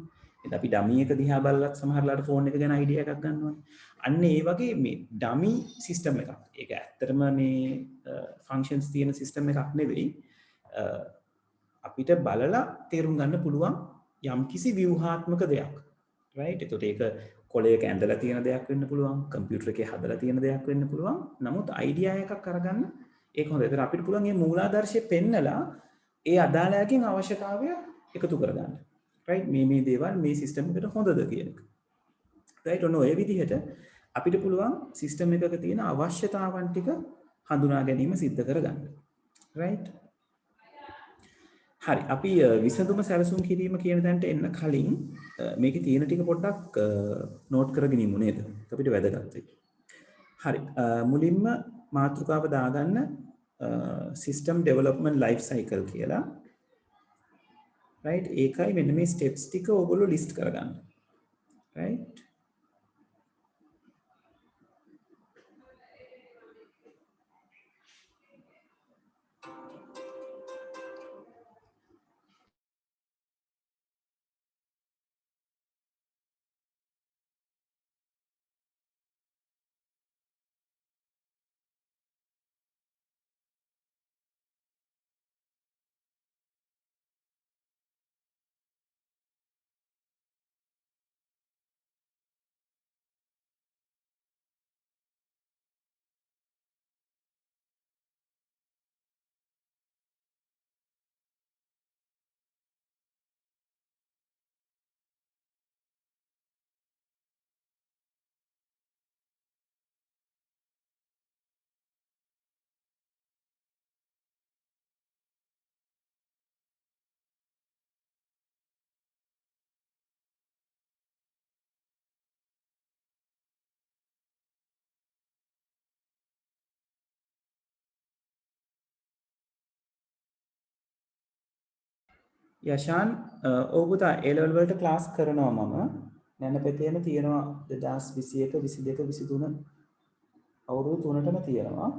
ඒත් අපි ඩමි එක දිහා බලලත් සමහරලාට ෆෝන් එක ගැන අයිඩියා එකක් ගන්නවනේ. අන්න ඒ වගේ මේ ඩමි සිස්ටම් එකක්. ඒක ඇත්තටම මේ ෆන්ක්ෂන්ස් තියෙන සිස්ටම් එකක් නෙවෙයි. අපිට බලලා තේරුම් ගන්න පුළුවන් යම්කිසි ව්‍යුහාත්මක දෙයක්. right? එතකොට ඒක කොලයක ඇඳලා තියෙන දෙයක් වෙන්න පුළුවන්, කම්පියුටර් එකේ හදලා තියෙන දෙයක් වෙන්න පුළුවන්. නමුත් අයිඩියා එකක් අරගන්න ඒක හොඳයි. ඒතර අපිට පුළුවන් මේ මූලාදර්ශය පෙන්නලා ඒ අදාළයකින් අවශ්‍යතාවය එකතු කරගන්න. right? මේ දේවල් මේ සිස්ටම් එකට හොඳද කියන එක. right? ඔන්න ඔය විදිහට අපිට පුළුවන් සිස්ටම් එකක තියෙන අවශ්‍යතාවන් ටික හඳුනා ගැනීම සිද්ධ කරගන්න. right? හරි අපි විසඳුම සැලසුම් කිරීම කියන තැනට එන්න කලින් මේකේ තියෙන ටික පොඩ්ඩක් නෝට් කරගෙන ඉමු නේද? අපිට වැදගත් වෙයි. හරි මුලින්ම මාතෘකාව දාගන්න system development life cycle කියලා. right? ඒකයි මෙන්න මේ steps ටික ඕගොල්ලෝ list කරගන්න. right? යෂාන් ඕගොල්ලෝ A level වලට ක්ලාස් කරනවා මම නැනපෙතේම තියෙනවා 2021 22 23 අවුරුදු 3ටම තියෙනවා.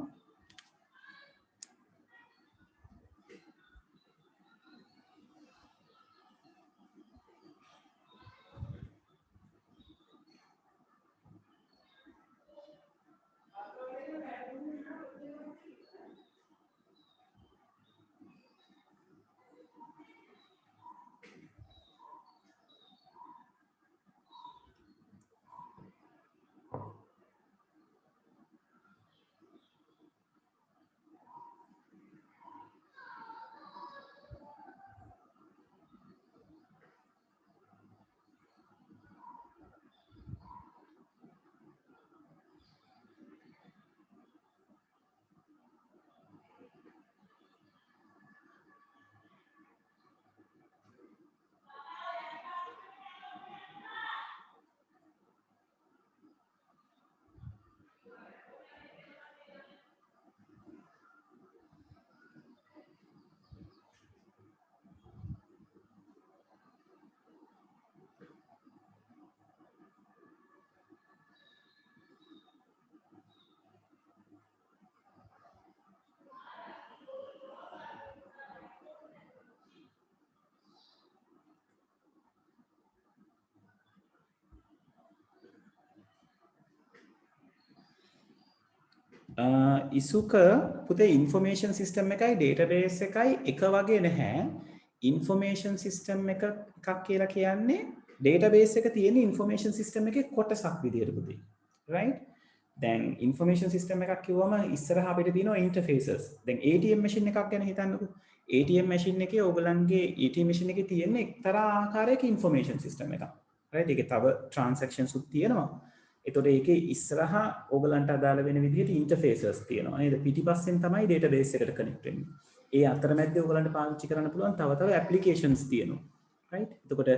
ඉසුක පුතේ ඉන්ෆර්මේෂන් සිස්ටම් එකයි ඩේටාබේස් එකයි එක වගේ නැහැ. ඉන්ෆර්මේෂන් සිස්ටම් එකක් කියලා කියන්නේ ඩේටාබේස් එක තියෙන ඉන්ෆර්මේෂන් සිස්ටම් එකේ කොටසක් විදියට පුතේ. right? දැන් ඉන්ෆර්මේෂන් සිස්ටම් එකක් කිව්වම ඉස්සරහ අපිට තියෙනවා ඉන්ටර්ෆේසස්. දැන් ATM මැෂින් එකක් ගැන හිතන්නකෝ. ATM මැෂින් එකේ ඕගලන්ගේ ATM මැෂින් එකේ තියෙන එක්තරා ආකාරයක ඉන්ෆර්මේෂන් සිස්ටම් එකක්. right? ඒකේ තව ට්‍රාන්සැක්ෂන්ස් උත් තියෙනවා. එතකොට ඒකේ ඉස්සරහා ඕගලන්ට අදාළ වෙන විදිහට ඉන්ටර්ෆේසස් තියෙනවා නේද? පිටිපස්සෙන් තමයි ඩේටාබේස් එකට කනෙක්ට් වෙන්නේ. ඒ අතරමැද්දේ ඕගලන්ට පාවිච්චි කරන්න පුළුවන් තව ඇප්ලිකේෂන්ස් තියෙනවා. right? එතකොට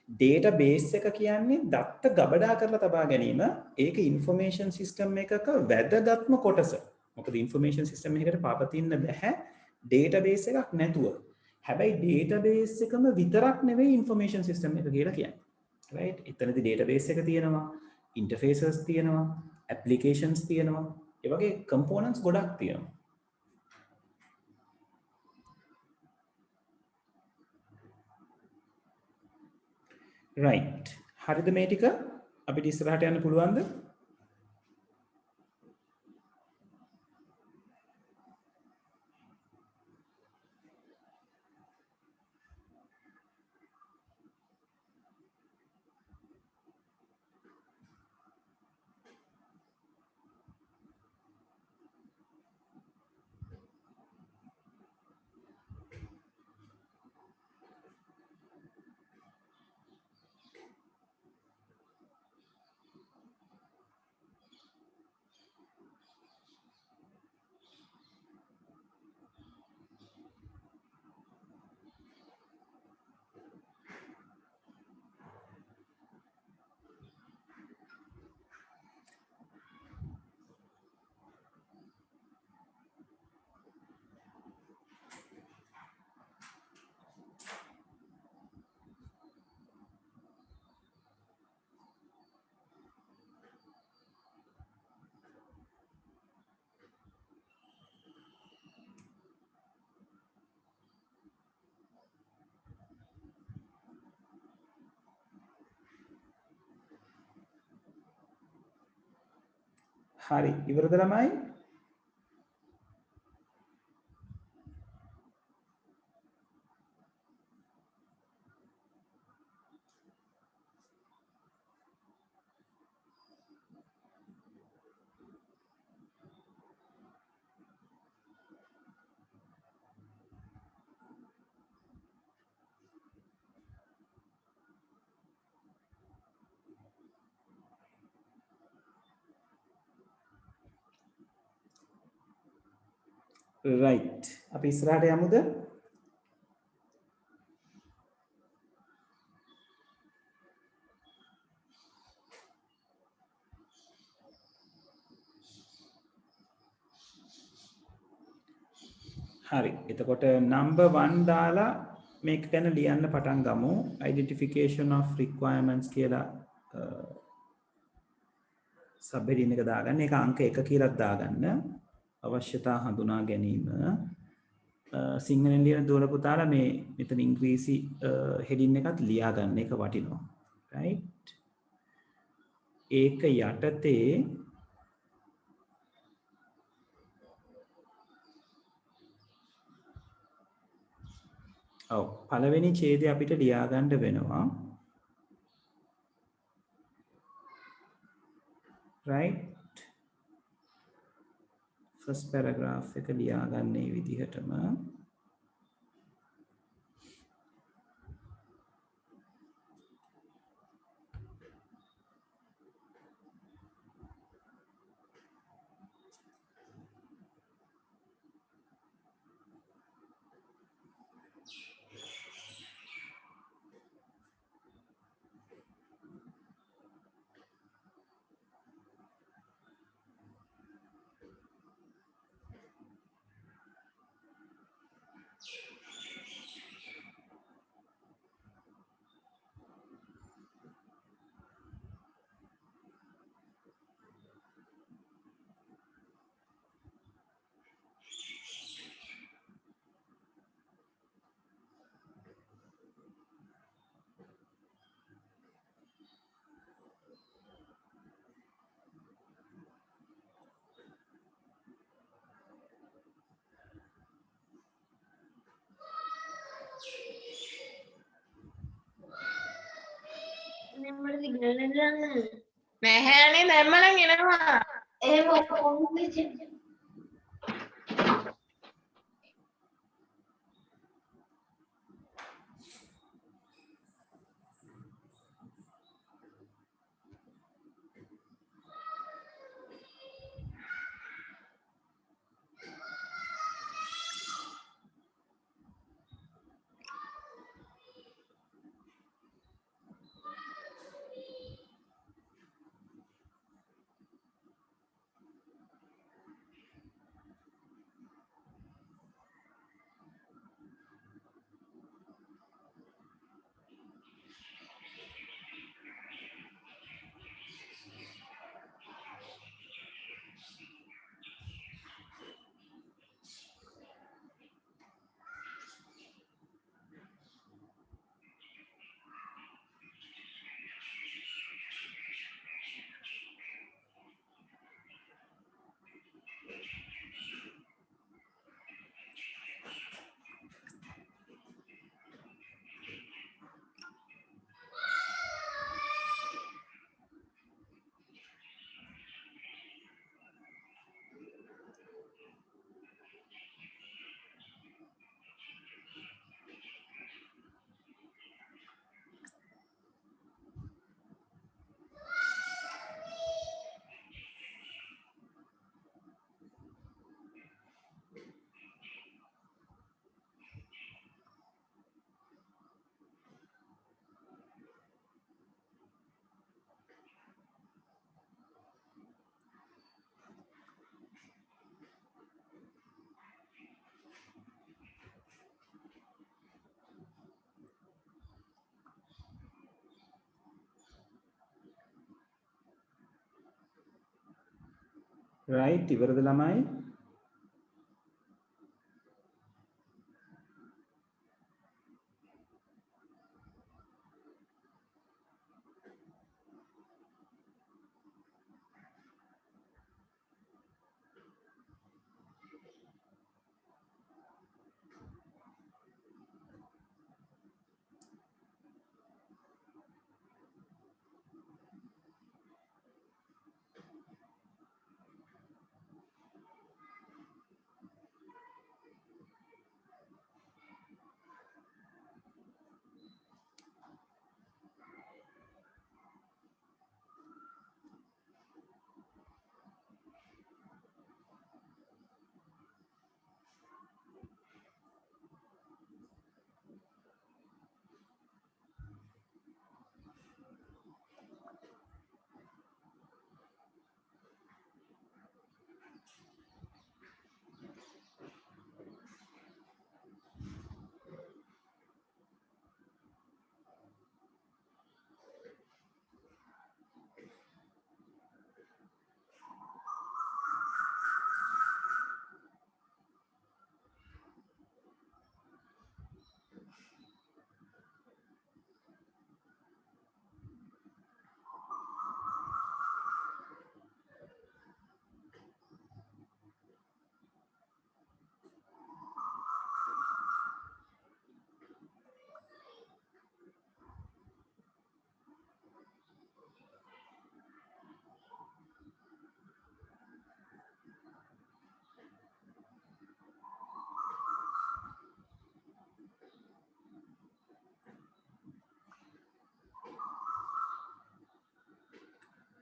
ඩේටාබේස් එක කියන්නේ දත්ත ගබඩා කරලා තබා ගැනීම. ඒක ඉන්ෆර්මේෂන් සිස්ටම් එකක වැදගත්ම කොටස. මොකද ඉන්ෆර්මේෂන් සිස්ටම් එකකට පවතින්න බෑ ඩේටාබේස් එකක් නැතුව. හැබැයි ඩේටාබේස් එකම විතරක් නෙවෙයි ඉන්ෆර්මේෂන් සිස්ටම් එක කියලා කියන්නේ. right? එතනදී ඩේටාබේස් එක තියෙනවා. ඉන්ටර්ෆේසස් තියෙනවා, applications තියෙනවා. ඒ වගේ components ගොඩක් තියෙනවා. right. හරිද මේ ටික? අපිට ඉස්සරහට යන්න පුළුවන්ද? හරි ඉවරද ළමයි? right. අපි ඉස්සරහට යමුද? හරි. එතකොට number 1 දාලා මේක ගැන ලියන්න පටන් ගමු. identification of requirements කියලා සබ් හෙඩින් එක දාගන්න. ඒක අංක 1 කියලා දාගන්න. අවශ්‍යතා හඳුනා ගැනීම. සිංහලෙන් ලියන දුවල පුතාලා මේ මෙතන ඉංග්‍රීසි හෙඩින් එකත් ලියා ගන්න. ඒක වටිනවා. right. ඒක යටතේ ඔව් පළවෙනි ඡේදය අපිට ලියා ගන්න වෙනවා. right. first paragraph එක ලියා ගන්න මේ විදිහටම නැහැනේ දැම්මනම් එනවා. එහෙම right ඉවරද ළමයි?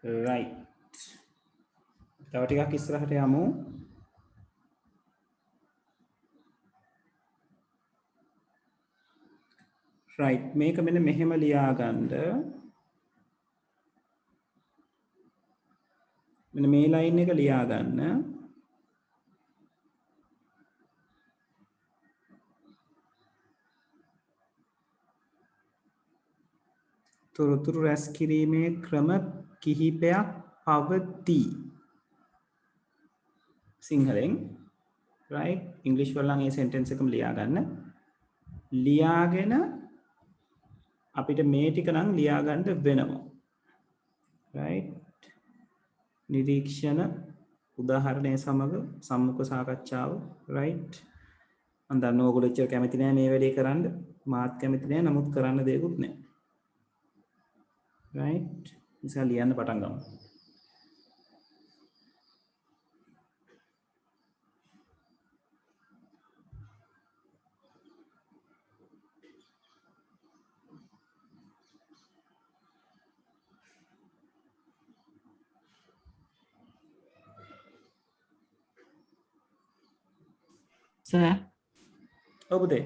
right තව ටිකක් ඉස්සරහට යමු. right මේක මෙන්න මෙහෙම ලියා ගන්න. මෙන්න මේ ලයින් එක ලියා ගන්න. තොරතුරු රැස් කිරීමේ ක්‍රම කිහිපයක් පවතී. සිංහලෙන් right english වල නම් මේ sentence එකම ලියා ගන්න. ලියාගෙන අපිට මේ ටික නම් ලියා ගන්න වෙනවා. right නිරීක්ෂණ උදාහරණය සමග සම්මුඛ සාකච්ඡාව right මම දන්නවා ඔයගොල්ලෝ එච්චර කැමති නෑ මේ වැඩේ කරන්න. මාත් කැමති නෑ. නමුත් කරන්න දෙයක්වත් නෑ. right නිසා ලියන්න පටන් ගමු. සර් ඔව් පුතේ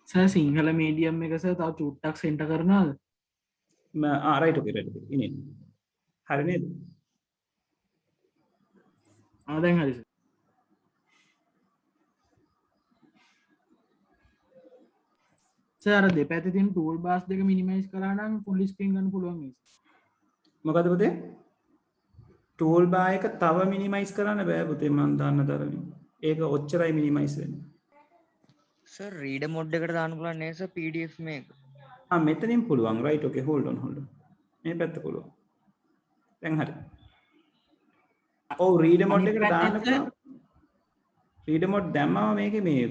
සර් සිංහල මීඩියම් එක සර් තව චුට්ටක් සෙන්ටර් කරනවද? right okay right ඉන්නේ. හරි නේද? දැන් හරි සර්. අර දෙපැත්තේ තියෙන ටූල් බාර්ස් දෙක මිනිමයිස් කරා නම් ෆුල් ස්ක්‍රීන් ගන්න පුළුවන් නේද? මොකද පුතේ? ටූල් බාර් එක තව මිනිමයිස් කරන්න බෑ පුතේ මම දන්න තරමින්. ඒක ඔච්චරයි මිනිමයිස් වෙන්නේ. සර් රීඩර් මොඩ් එකට දාන්න පුළුවන් නේද සර් PDF මේක? මෙතනින් පුළුවන් right okay hold on මේ පැත්ත පුළුවන්. දැන් හරි. ඔව් රීඩර් මොඩ් එකට දාන්න පුළුවන්. රීඩර් මොඩ් දැම්මම මේකේ මේ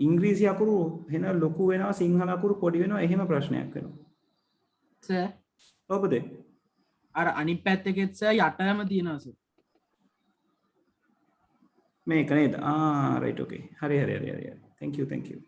ඉංග්‍රීසි අකුරු වෙන ලොකු වෙනවා සිංහල අකුරු පොඩි වෙනවා එහෙම ප්‍රශ්නයක් වෙනවා. සර් ඔව් පුතේ. අර අනිත් පැත්තකෙත් සර් යටම තියෙනවා සර්. මේක නේද? right okay. හරි. thank you.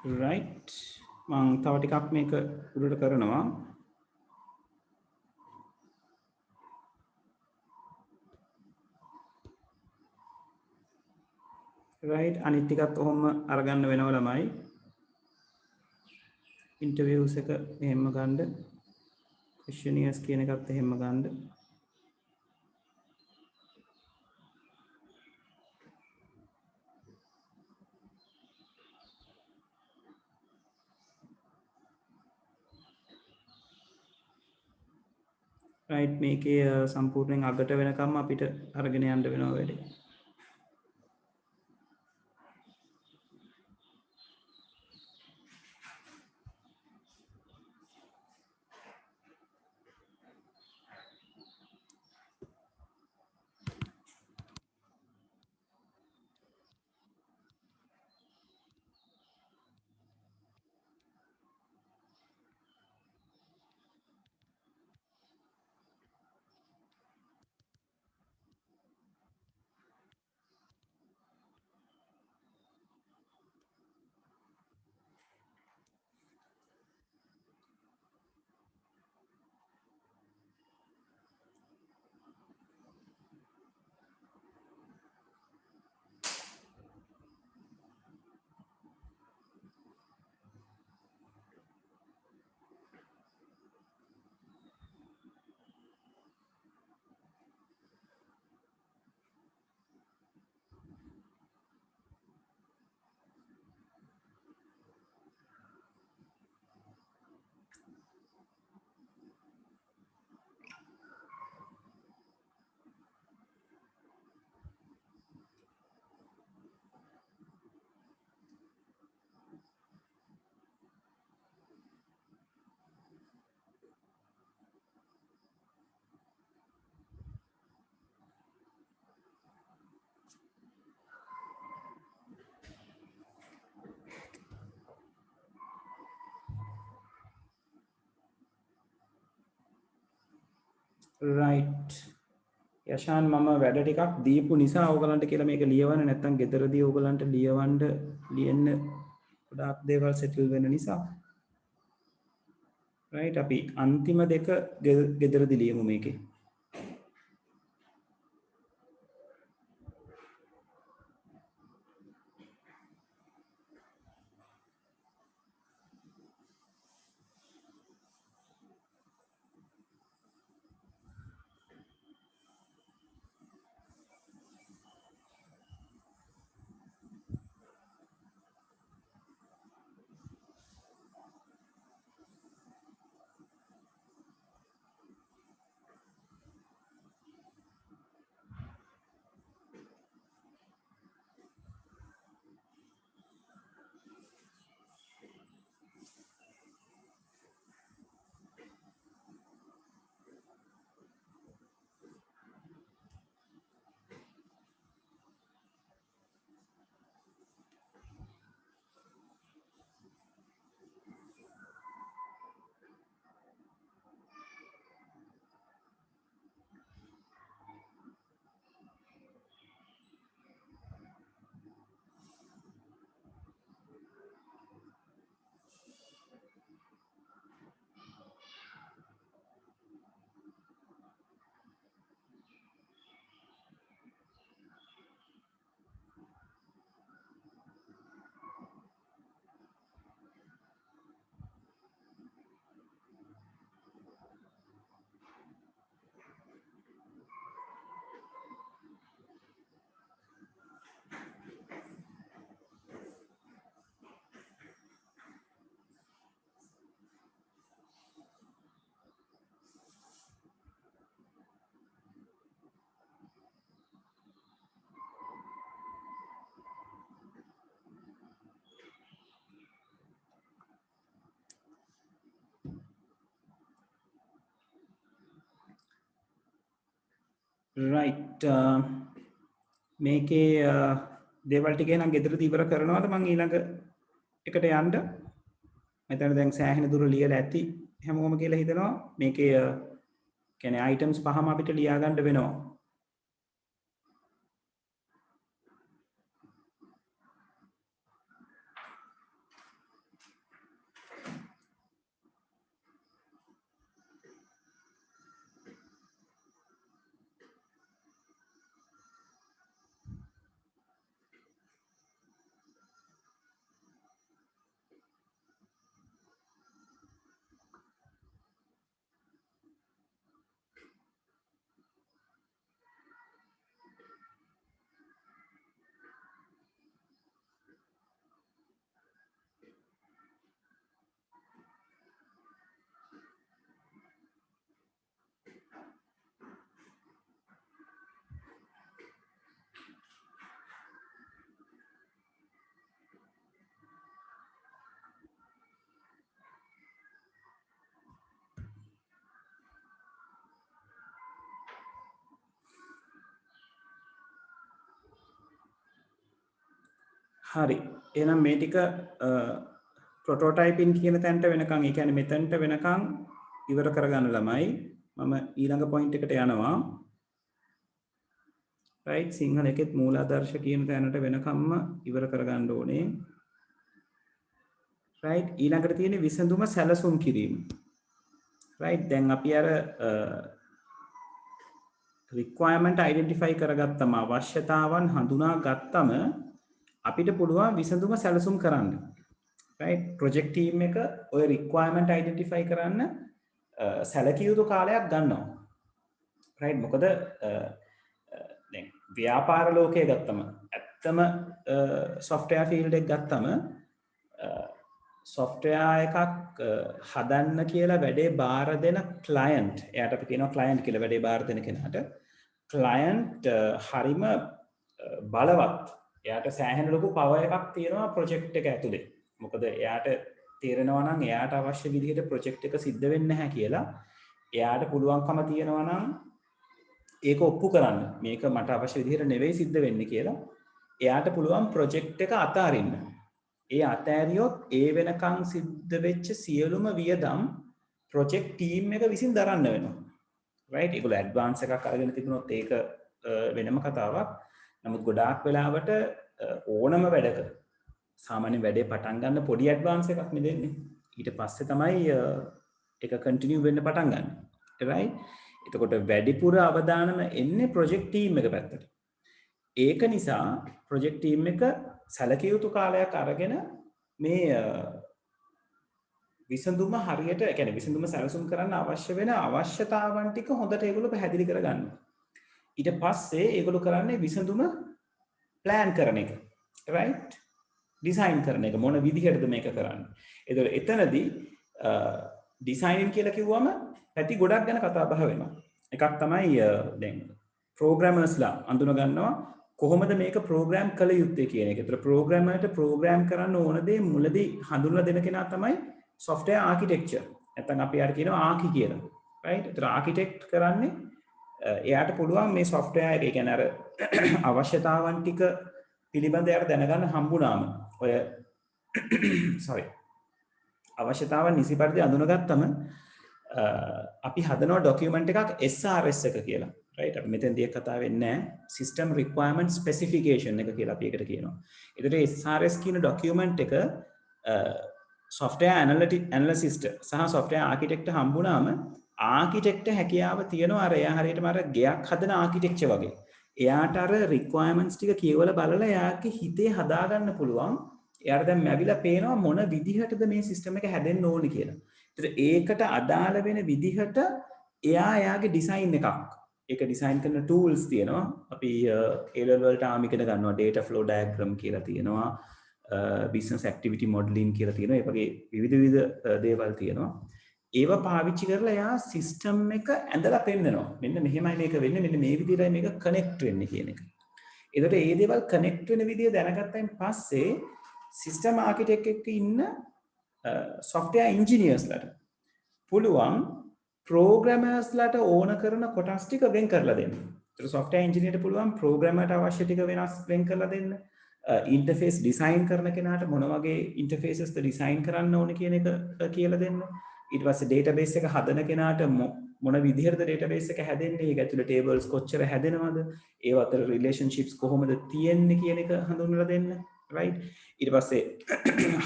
right මං තව ටිකක් මේක උඩට කරනවා right අනිත් ටිකත් ඔහොම අරගන්න වෙනවා ළමයි interviews එක එහෙම ගන්න questionnaires කියන එකත් එහෙම ගන්න right මේකේ සම්පූර්ණයෙන් අගට වෙනකම් අපිට අරගෙන යන්න වෙනවා වැඩි right යෂාන් මම වැඩ ටිකක් දීපු නිසා ඕගලන්ට කියලා මේක ලියවන්න නැත්නම් ගෙදරදී ඕගලන්ට ලියන්න ගොඩාක් දේවල් සෙටල් වෙන නිසා right අපි අන්තිම දෙක ගෙදරදී ලියමු මේකේ right මේකේ දේවල් ටික නම් ගෙදරදී ඉවර කරනවාද මම ඊළඟ එකට යන්න මෙතන දැන් සෑහෙන දුර ලියලා ඇති හැමෝම කියලා හිතනවා මේකේ කියන්නේ අයිටම්ස් පහම අපිට ලියා ගන්න වෙනවා හරි එහෙනම් මේ ටික ප්‍රොටෝටයිපින් කියන තැනට වෙනකන් ඒ කියන්නේ මෙතනට වෙනකන් ඉවර කරගන්න ළමයි මම ඊළඟ පොයින්ට් එකට යනවා right සිංහල එකෙත් මූලාදර්ශ කියන තැනට වෙනකම්ම ඉවර කරගන්න ඕනේ right ඊළඟට තියෙන්නේ විසඳුම සැලසුම් කිරීම right දැන් අපි අර requirement identify කරගත්තම අවශ්‍යතාවන් හඳුනා ගත්තම අපිට පුළුවන් විසඳුම සැලසුම් කරන්න right project team එක ඔය requirement identify කරන්න සැලකිය යුතු කාලයක් ගන්නවා right මොකද දැන් ව්‍යාපාර ලෝකයේ ගත්තම ඇත්තම software field එක ගත්තම software එකක් හදන්න කියලා වැඩේ බාර දෙන client එයාට අපි කියනවා client කියලා වැඩේ බාර දෙන කෙනාට client හරිම බලවත් එයාට සෑහෙන ලොකු power එකක් තියෙනවා project එක ඇතුලේ මොකද එයාට තේරෙනවා නම් එයාට අවශ්‍ය විදිහට project එක සිද්ධ වෙන්නේ නැහැ කියලා එයාට පුළුවන්කම තියෙනවා නම් ඒක ඔප්පු කරන්න මේක මට අවශ්‍ය විදිහට නෙවෙයි සිද්ධ වෙන්නේ කියලා එයාට පුළුවන් project එක අතාරින්න ඒ අතෑරියොත් ඒ වෙනකන් සිද්ධ වෙච්ච සියලුම වියදම් project team එක විසින් දරන්න වෙනවා right ඒගොල්ලෝ advance එකක් අරගෙන තිබුණොත් ඒක වෙනම කතාවක් නමුත් ගොඩාක් වෙලාවට ඕනම වැඩක සාමාන්‍ය වැඩේ පටන් ගන්න පොඩි ඇඩ්වාන්ස් එකක් නේ දෙන්නේ. ඊට පස්සේ තමයි ඒක කන්ටිනියු වෙන්න පටන් ගන්න. right? එතකොට වැඩිපුර අවධානම එන්නේ ප්‍රොජෙක්ට් ටීම් එක පැත්තට. ඒක නිසා ප්‍රොජෙක්ට් ටීම් එක සැලකිය යුතු කාලයක් අරගෙන මේ විසඳුම හරියට, ඒ කියන්නේ විසඳුම සැලසුම් කරන්න අවශ්‍ය වෙන අවශ්‍යතාවන් ටික හොඳට ඒගොල්ලෝ පැහැදිලි කරගන්නවා. ඊට පස්සේ ඒගොල්ලෝ කරන්නේ විසඳුම ප්ලෑන් කරන එක. right? ඩිසයින් කරන එක මොන විදිහටද මේක කරන්නේ. ඒතකොට එතනදී ඩිසයිනින් කියලා කිව්වම පැති ගොඩක් ගැන කතා බහ වෙනවා. එකක් තමයි දැන් ප්‍රෝග්‍රෑමර්ස්ලා අඳුන ගන්නවා කොහොමද මේක ප්‍රෝග්‍රෑම් කළ යුත්තේ කියන එක. ඒතර ප්‍රෝග්‍රෑමර්ට ප්‍රෝග්‍රෑම් කරන්න ඕන දේ මුලදී හඳුන්වලා දෙන කෙනා තමයි software architecture. නැත්නම් අපි යාට කියනවා ආකි කියලා. right? ඒතර ආකිටෙක්ට් කරන්නේ එයාට පුළුවන් මේ software එක, ඒ කියන්නේ අර අවශ්‍යතාවන් ටික පිළිබඳ යාට දැනගන්න හම්බුනාම ඔය අවශ්‍යතාවන් නිසි පරිදි අඳුනගත්තම අපි හදනවා ඩොකියුමන්ට් එකක් SRS එක කියලා. right? අපි මෙතෙන්දී කතා වෙන්නේ නැහැ. System Requirement Specification එක කියලා අපි ඒකට කියනවා. ඒතර SRS කියන ඩොකියුමන්ට් එක software analyst සහ software architect හම්බුනාම ආකිටෙක්ට හැකියාව තියෙනවා අර එයා හරියටම අර ගෙයක් හදන ආකිටෙක්චර් වගේ. එයාට අර රික්වයර්මන්ට්ස් ටික කියවලා බලලා එයාගේ හිතේ හදාගන්න පුළුවන්. එයාට දැන් මැවිලා පේනවා මොන විදිහටද මේ සිස්ටම් එක හැදෙන්න ඕනේ කියලා. ඒතර ඒකට අදාළ වෙන විදිහට එයාගේ ඩිසයින් එකක්. ඒක ඩිසයින් කරන ටූල්ස් තියෙනවා. අපි A-level වලට ආම ඉගෙන ගන්නවා data flow diagram කියලා තියෙනවා. business activity modeling කියලා තියෙනවා. ඒ වගේ විවිධ දේවල් තියෙනවා. ඒව පාවිච්චි කරලා යා සිස්ටම් එක ඇඳලා පෙන්නනවා. මෙන්න මෙහෙමයි මේක වෙන්නේ, මෙන්න මේ විදිහටයි මේක කනෙක්ට් වෙන්නේ කියන එක. ඒකට මේ දේවල් කනෙක්ට් වෙන විදිය දැනගත්තයින් පස්සේ සිස්ටම් ආකිටෙක්ට් එක්ක ඉන්න software engineersලාට පුළුවන් programmersලාට ඕන කරන කොටස් ටික වෙන් කරලා දෙන්න. ඒතර software engineerට පුළුවන් programmerට අවශ්‍ය ටික වෙන් කරලා දෙන්න. interface design කරන කෙනාට මොන වගේ interfaces design කරන්න ඕන කියන එක කියලා දෙන්න. ඊට පස්සේ database එක හදන කෙනාට මොන විදිහටද database එක හැදෙන්නේ, ඒක ඇතුළේ tables කොච්චර හැදෙනවද, ඒව අතර relationships කොහොමද තියෙන්නේ කියන එක හඳුන්වලා දෙන්න. right? ඊට පස්සේ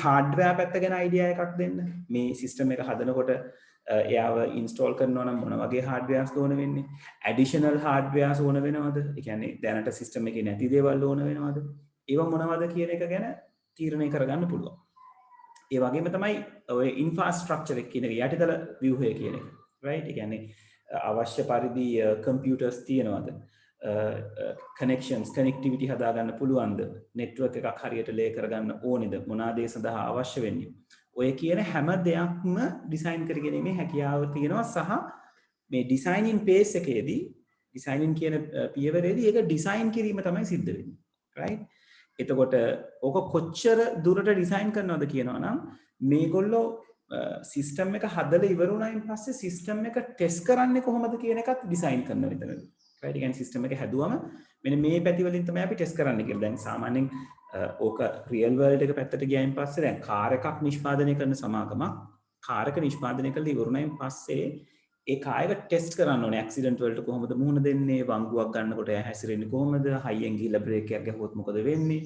hardware පැත්ත ගැන idea එකක් දෙන්න. මේ system එක හදනකොට එයාව install කරනවා නම් මොන වගේ hardwares ඕන වෙන්නේ, additional hardwares ඕන වෙනවද, ඒ කියන්නේ දැනට system එකේ නැති දේවල් ඕන වෙනවද, ඒව මොනවද කියන එක ගැන තීරණය කරගන්න පුළුවන්. ඒ වගේම තමයි ඔය ඉන්ෆ්‍රාස්ට්‍රක්චර් එක කියන එක යටිතල ව්‍යුහය කියන එක. right? ඒ කියන්නේ අවශ්‍ය පරිදි කම්පියුටර්ස් තියෙනවද, connectivity හදාගන්න පුළුවන්ද, network එකක් හරියට ලේ කරගන්න ඕනේද, මොනවාද ඒ සඳහා අවශ්‍ය වෙන්නේ. ඔය කියන හැම දෙයක්ම ඩිසයින් කරගැනීමේ හැකියාව තියෙනවා. සහ මේ ඩිසයිනින් පේස් එකේදී, ඩිසයිනින් කියන පියවරේදී ඒක ඩිසයින් කිරීම තමයි සිද්ධ වෙන්නේ. right? එතකොට ඕක කොච්චර දුරට ඩිසයින් කරනවද කියනවා නම් මේගොල්ලෝ සිස්ටම් එක හදලා ඉවර වුණායින් පස්සේ සිස්ටම් එක ටෙස්ට් කරන්නේ කොහොමද කියන එකත් ඩිසයින් කරනවා විතරයි. right? ඒ කියන්නේ සිස්ටම් එක හැදුවම මෙන්න මේ පැති වලින් තමයි අපි ටෙස්ට් කරන්න කියලා. දැන් සාමාන්‍යයෙන් ඕක රියල් වර්ල්ඩ් එක පැත්තට ගියයින් පස්සේ දැන් කාර් එකක් නිෂ්පාදනය කරන සමාගමක් කාර් එක නිෂ්පාදනය කරලා ඉවරුණයින් පස්සේ ඒ කාර් එක ටෙස්ට් කරන්න ඕනේ ඇක්සිඩන්ට් වලට කොහොමද මුහුණ දෙන්නේ වංගුවක් ගන්නකොට එයා හැසිරෙන්නේ කොහොමද හයියෙන් ගිහලා බ්‍රේක් එකක් ගැහුවොත් මොකද වෙන්නේ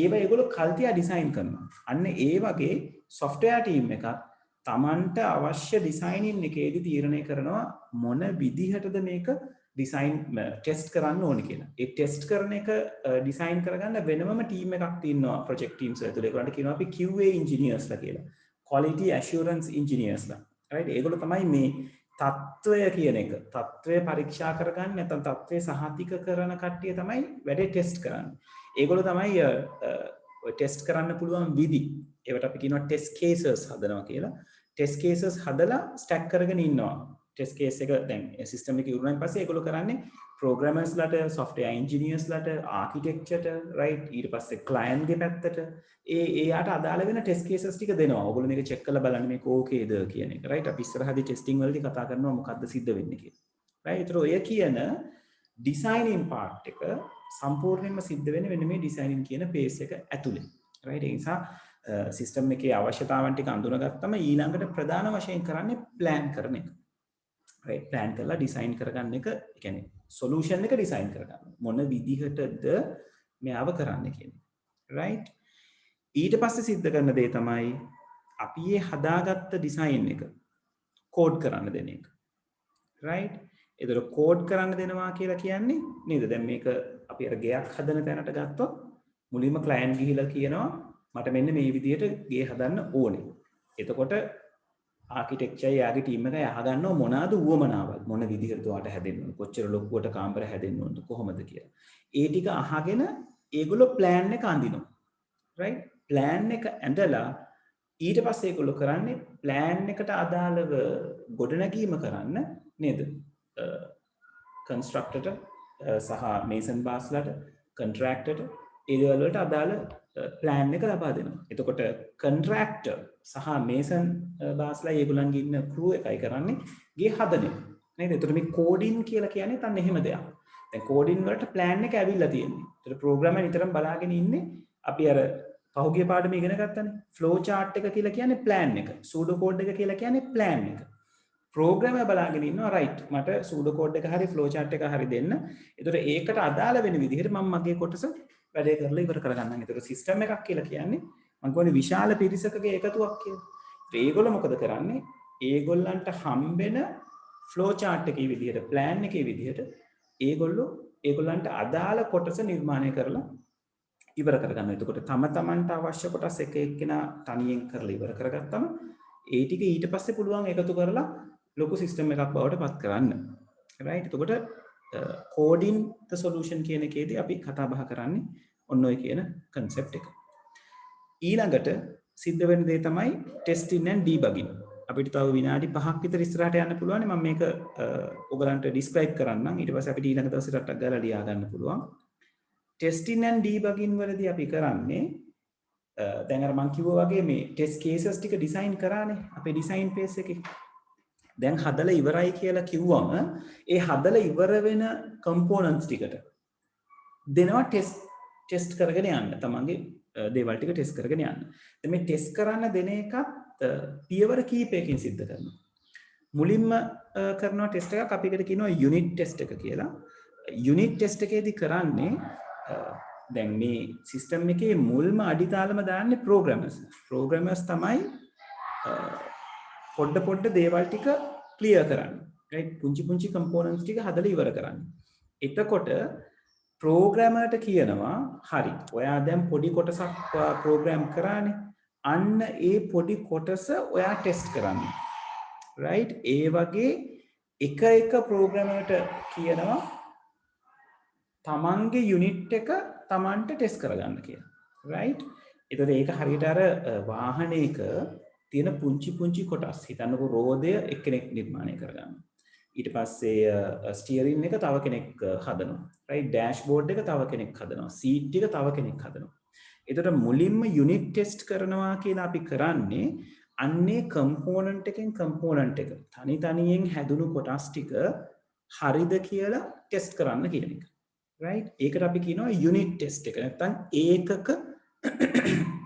ඒවා ඒගොල්ලෝ කල්තියා ඩිසයින් කරනවා අන්න ඒ වගේ software team එකක් තමන්ට අවශ්‍ය ඩිසයිනින් එකේදී තීරණය කරනවා මොන විදිහටද මේක ඩිසයින් ටෙස්ට් කරන්න ඕනේ කියලා. ඒ ටෙස්ට් කරන එක ඩිසයින් කරගන්න වෙනමම ටීම් එකක් තියෙනවා ප්‍රොජෙක්ට් ටීම්ස් වල. ඒකට කියනවා අපි QA engineersලා කියලා. quality assurance engineersලා. right? ඒගොල්ලෝ තමයි මේ තත්ත්වය කියන එක. තත්ත්වය පරීක්ෂා කරගන්න නැත්නම් තත්ත්වය සහතික කරන කට්ටිය තමයි වැඩේ ටෙස්ට් කරන්නේ. ඒගොල්ලෝ තමයි ඔය ටෙස්ට් කරන්න පුළුවන් විදි. ඒවට අපි කියනවා ටෙස්ට් කේසස් හදනවා කියලා. ටෙස්ට් කේසස් හදලා ස්ටැක් කරගෙන ඉන්නවා. ටෙස්ට් කේස් එක දැන් සිස්ටම් එක ඉවරනායින් පස්සේ ඒගොල්ලෝ කරන්නේ ප්‍රෝග්‍රෑමර්ස්ලාට software engineersලාට ආකිටෙක්චර්ට right ඊට පස්සේ client ගේ පැත්තට එයාට අදාළ වෙන ටෙස්ට් කේසස් ටික දෙනවා. ඔයගොල්ලෝ මේක චෙක් කරලා බලන්න මේක ඕකේද කියන එක right අපි ඉස්සරහදී ටෙස්ටිං වලදී කතා කරනවා මොකද්ද සිද්ධ වෙන්නේ කියලා. right ඒතර ඔය කියන ඩිසයිනින් පාර්ට් එක සම්පූර්ණයෙන්ම සිද්ධ වෙන්නේ මෙන්න මේ ඩිසයිනින් කියන phase එක ඇතුලේ. right ඒ නිසා සිස්ටම් එකේ අවශ්‍යතාවන් ටික අඳුනගත්තම ඊළඟට ප්‍රධාන වශයෙන් කරන්නේ ප්ලෑන් කරන එක. right plan කරලා ඩිසයින් කරගන්න එක කියන්නේ solution එක ඩිසයින් කරගන්න මොන විදිහටද මෙයාව කරන්න කියන්නේ right ඊට පස්සේ සිද්ධ කරන දේ තමයි අපි මේ හදාගත්ත ඩිසයින් එක කෝඩ් කරන්න දෙන එක right ඒතර කෝඩ් කරන්න දෙනවා කියලා කියන්නේ නේද දැන් මේක අපි අර ගෙයක් හදන තැනට ගත්තොත් මුලින්ම client ගිහිලා කියනවා මට මෙන්න මේ විදිහට ගේ හදන්න ඕනේ එතකොට ආකිටෙක්චර් යාගේ ටීම් එක අහගන්නව මොනවාද උවමනාවල් මොන විදිහටද ඔයාට හැදෙන්න ඕන කොච්චර ලොකුවට කාමර හැදෙන්න ඕනද කොහොමද කියලා. ඒ ටික අහගෙන ඒගොල්ලෝ ප්ලෑන් එක අඳිනවා. right? ප්ලෑන් එක ඇඳලා ඊට පස්සේ ඒගොල්ලෝ කරන්නේ ප්ලෑන් එකට අදාළව ගොඩනැගීම කරන්න නේද? කන්ස්ට්‍රක්ටර්ට සහ මේසන් බාස්ලාට කොන්ට්‍රැක්ටර්ට ඒ දේවල් වලට අදාළ ප්ලෑන් එක ලබා දෙනවා. එතකොට කොන්ට්‍රැක්ටර් සහ මේසන් බාස්ලා ඒගොල්ලන්ගේ ඉන්න ක්‍රූ එකයි කරන්නේ ගේ හදන එක. නේද? එතකොට මේ කෝඩින් කියලා කියන්නේ තන්න එහෙම දෙයක්. දැන් කෝඩින් වලට ප්ලෑන් එක ඇවිල්ලා තියෙන්නේ. එතකොට ප්‍රෝග්‍රෑමර් නිතරම බලාගෙන ඉන්නේ අපි අර පහුගිය පාඩමේ ඉගෙන ගත්තනේ. ෆ්ලෝ chart එක කියලා කියන්නේ ප්ලෑන් එක. සූඩෝ කෝඩ් එක කියලා කියන්නේ ප්ලෑන් එක. ප්‍රෝග්‍රෑමර් බලාගෙන ඉන්නවා රයිට් මට සූඩෝ කෝඩ් එක හරි ෆ්ලෝ chart එක හරි දෙන්න. එතකොට ඒකට අදාළ වෙන විදිහට මම මගේ කොටස වැඩේ කරලා ඉවර කරගන්නම්. ඒතර සිස්ටම් එකක් කියලා කියන්නේ මම කියන්නේ විශාල පිරිසකගේ එකතුවක් කියලා. ඒගොල්ලෝ මොකද කරන්නේ? ඒගොල්ලන්ට හම්බෙන ෆ්ලෝ chart එකේ විදිහට, ප්ලෑන් එකේ විදිහට ඒගොල්ලන්ට අදාළ කොටස නිර්මාණය කරලා ඉවර කරගන්නවා. එතකොට තමන්ට අවශ්‍ය කොටස් එක එක්කෙනා තනියෙන් කරලා ඉවර කරගත්තම ඒ ටික ඊට පස්සේ පුළුවන් එකතු කරලා ලොකු සිස්ටම් එකක් බවට පත් කරන්න. right? එතකොට coding the solution කියන එකේදී අපි කතා බහ කරන්නේ ඔන්න ඔය කියන concept එක. ඊළඟට සිද්ධ වෙන දේ තමයි testing and debugging. අපිට තව විනාඩි 5ක් විතර ඉස්සරහට යන්න පුළුවන්. මම මේක ඔයගලන්ට describe කරන්නම්. ඊට පස්සේ අපිට ඊළඟ දවසේ රටක් ගාලා ලියා ගන්න පුළුවන්. testing and debugging වලදී අපි කරන්නේ දැන් අර මම කිව්වා වගේ මේ test cases ටික design කරානේ අපේ design phase එකේ. දැන් හදලා ඉවරයි කියලා කිව්වම ඒ හදලා ඉවර වෙන components ටිකට දෙනවා ටෙස්ට් කරගෙන යන්න. තමන්ගේ දේවල් ටික ටෙස්ට් කරගෙන යන්න. දැන් මේ ටෙස්ට් කරන්න දෙන එකත් පියවර කීපයකින් සිද්ධ කරනවා. මුලින්ම කරනවා ටෙස්ට් එකක් අපි එකට කියනවා යුනිට් ටෙස්ට් එක කියලා. යුනිට් ටෙස්ට් එකේදී කරන්නේ දැන් මේ සිස්ටම් එකේ මුල්ම අඩිතාලම දාන්නේ ප්‍රෝග්‍රෑමර්ස් තමයි පොඩ දේවල් ටික ක්ලියර් කරන්නේ. right? පුංචි කම්පොනන්ට්ස් ටික හදලා ඉවර කරන්නේ. එතකොට ප්‍රෝග්‍රෑමර්ට කියනවා හරි ඔයා දැන් පොඩි කොටසක් ප්‍රෝග්‍රෑම් කරානේ. අන්න ඒ පොඩි කොටස ඔයා ටෙස්ට් කරන්න. right? ඒ වගේ එක ප්‍රෝග්‍රෑමර්ට කියනවා තමන්ගේ යුනිට් එක තමන්ට ටෙස්ට් කරගන්න කියලා. right? එතකොට ඒක හරියට අර වාහනයක තියෙන පුංචි කොටස් හිතන්නකො රෝදය එක්කෙනෙක් නිර්මාණය කරගන්න. ඊට පස්සේ ස්ටියරින් එක තව කෙනෙක් හදනවා. right? ඩෑෂ්බෝඩ් එක තව කෙනෙක් හදනවා. සීට් එක තව කෙනෙක් හදනවා. එතකොට මුලින්ම යුනිට් ටෙස්ට් කරනවා කියලා අපි කරන්නේ අන්නේ කම්පොනන්ට් එකෙන් කම්පොනන්ට් එක තනියෙන් හැදුණු කොටස් ටික හරිද කියලා ටෙස්ට් කරන්න කියන එක. right? ඒකට අපි කියනවා යුනිට් ටෙස්ට් එක. නැත්නම් ඒකක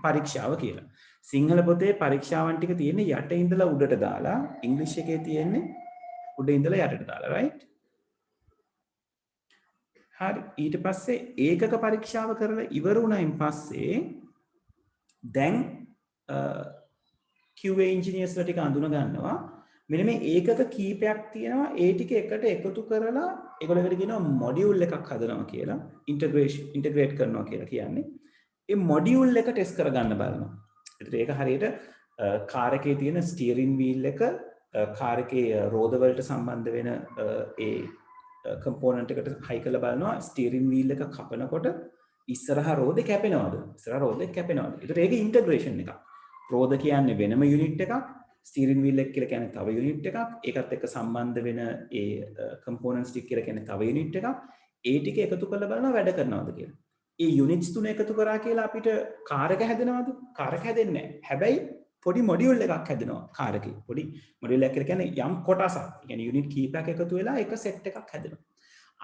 පරීක්ෂාව කියලා. සිංහල පොතේ පරීක්ෂාවන් ටික තියෙන්නේ යට ඉඳලා උඩට දාලා ඉංග්‍රීසි එකේ තියෙන්නේ උඩ ඉඳලා යටට දාලා right. හරි ඊට පස්සේ ඒකක පරීක්ෂාව කරලා ඉවර වුණයින් පස්සේ දැන් QA engineers ලා ටික අඳුන ගන්නවා මෙන්න මේ ඒකක කීපයක් තියෙනවා ඒ ටික එකට එකතු කරලා ඒගොල්ලෝකට කියනවා මොඩියුල් එකක් හදනවා කියලා ඉන්ටග්‍රේට් කරනවා කියලා කියන්නේ ඒ මොඩියුල් එක ටෙස්ට් කරගන්න බලනවා. ඒත් ඒක හරියට කාර් එකේ තියෙන ස්ටියරින් වීල් එක කාර් එකේ රෝද වලට සම්බන්ධ වෙන ඒ කම්පෝනන්ට් එකට හයි කරලා බලනවා ස්ටියරින් වීල් එක කපනකොට ඉස්සරහා රෝදේ කැපෙනවද? ඉස්සරහා රෝදේ කැපෙනවද? ඒතර ඒක ඉන්ටග්‍රේෂන් එකක්. රෝද කියන්නේ වෙනම යුනිට් එකක්, ස්ටියරින් වීල් එක කියලා කියන්නේ තව යුනිට් එකක්. ඒකත් එක්ක සම්බන්ධ වෙන ඒ කම්පෝනන්ට්ස් ටික කියලා කියන්නේ තව යුනිට් එකක්. ඒ ටික එකතු කරලා බලනවා වැඩ කරනවද කියලා. ඒ යුනිට්ස් තුන එකතු කරා කියලා අපිට කාර් එක හැදෙනවද? කාර් එක හැදෙන්නේ නැහැ. හැබැයි පොඩි මොඩියුල් එකක් හැදෙනවා කාර් එකේ. පොඩි මොඩියුල් එකක් කියන්නේ යම් කොටසක්. ඒ කියන්නේ යුනිට් කීපයක් එකතු වෙලා එක සෙට් එකක් හැදෙනවා.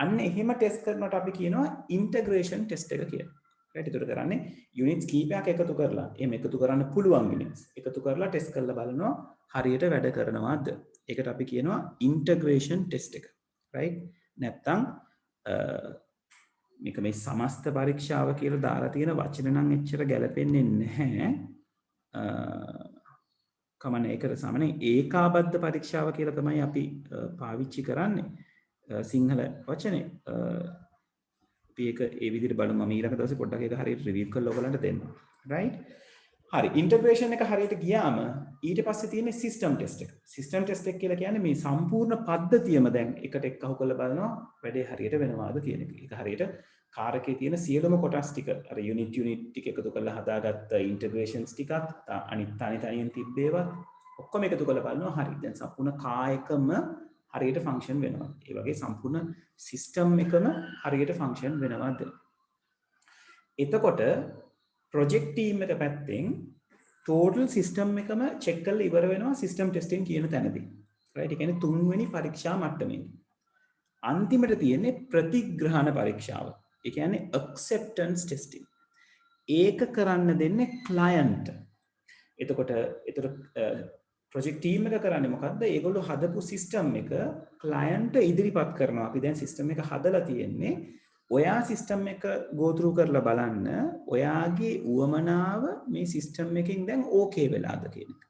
අන්න එහෙම ටෙස්ට් කරනකොට අපි කියනවා ඉන්ටග්‍රේෂන් ටෙස්ට් එක කියලා. right ඒතර කරන්නේ යුනිට්ස් කීපයක් එකතු කරලා එහෙම එකතු කරන්න පුළුවන් යුනිට්ස් එකතු කරලා ටෙස්ට් කරලා බලනවා හරියට වැඩ කරනවද. ඒකට අපි කියනවා ඉන්ටග්‍රේෂන් ටෙස්ට් එක. right නැත්තම් මේක මේ සමස්ත පරීක්ෂාව කියලා දාලා තියෙන වචන නම් එච්චර ගැලපෙන්නේ නැහැ. කමන්නේ ඒකට සාමාන්‍යයෙන් ඒකාබද්ධ පරීක්ෂාව කියලා තමයි අපි පාවිච්චි කරන්නේ. සිංහල වචනේ අපි ඒක ඒ විදිහට බලමු. මම ඊළඟ දවසේ පොඩ්ඩක් ඒක හරියට රිවිව් කරලා ඔයගලන්ට දෙන්න. right හරි ඉන්ටග්‍රේෂන් එක හරියට ගියාම ඊට පස්සේ තියෙන්නේ සිස්ටම් ටෙස්ට් එක. සිස්ටම් ටෙස්ට් එක කියලා කියන්නේ මේ සම්පූර්ණ පද්ධතියම දැන් එකට එක්කහු කරලා බලනවා වැඩේ හරියට වෙනවාද කියන එක. ඒක හරියට කාර් එකේ තියෙන සියලුම කොටස් ටික අර යුනිට් ටික එකතු කරලා හදාගත්ත ඉන්ටග්‍රේෂන්ස් ටිකත් අනිත් තනියෙන් තිබ්බේවත් ඔක්කොම එකතු කරලා බලනවා හරි. දැන් සම්පූර්ණ කායකම හරියට ෆන්ක්ෂන් වෙනවා. ඒ වගේ සම්පූර්ණ සිස්ටම් එකම හරියට ෆන්ක්ෂන් වෙනවාද? එතකොට ප්‍රොජෙක්ට් ටීම් එක පැත්තෙන් ටෝටල් සිස්ටම් එකම චෙක් කරලා ඉවර වෙනවා සිස්ටම් ටෙස්ටිං කියන තැනදී. රයිට් ඒ කියන්නේ තුන්වෙනි පරීක්ෂා මට්ටමේ. අන්තිමට තියෙන්නේ ප්‍රතිග්‍රහණ පරීක්ෂාව. ඒ කියන්නේ acceptance testing. ඒක කරන්න දෙන්නේ ක්ලයන්ට්. එතකොට ප්‍රොජෙක්ට් ටීම් එක කරන්නේ මොකද්ද? ඒගොල්ලෝ හදපු සිස්ටම් එක ක්ලයන්ට් ඉදිරිපත් කරනවා. අපි දැන් සිස්ටම් එක හදලා තියෙන්නේ. ඔයා සිස්ටම් එක go through කරලා බලන්න ඔයාගේ උවමනාව මේ සිස්ටම් එකෙන් දැන් ඕකේ වෙලාද කියන එක.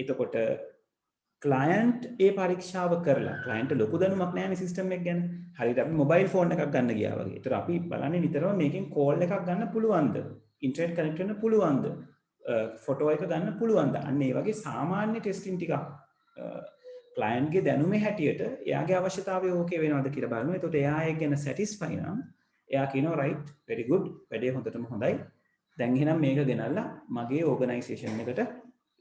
එතකොට ක්ලයන්ට් ඒ පරීක්ෂාව කරලා ක්ලයන්ට් ලොකු දැනුමක් නැහැ නේ සිස්ටම් එක ගැන. හරියට අපි මොබයිල් ෆෝන් එකක් ගන්න ගියා වගේ. ඒතර අපි බලන්නේ නිතරම මේකෙන් කෝල් එකක් ගන්න පුළුවන්ද? ඉන්ටර්නෙට් කනෙක්ට් වෙන්න පුළුවන්ද? ෆොටෝ එක ගන්න පුළුවන්ද? අන්න ඒ වගේ සාමාන්‍ය ටෙස්ටිං ටිකක් ක්ලයන්ට්ගේ දැනුමේ හැටියට එයාගේ අවශ්‍යතාවය ඕකේ වෙනවද කියලා බලනවා. එතකොට එයා ඒක ගැන සැටිස්ෆයි නම් එයා කියනවා right very good වැඩේ හොඳටම හොඳයි. දැන් එහෙනම් මේක ගෙනල්ලා මගේ ඕගනයිසේෂන් එකට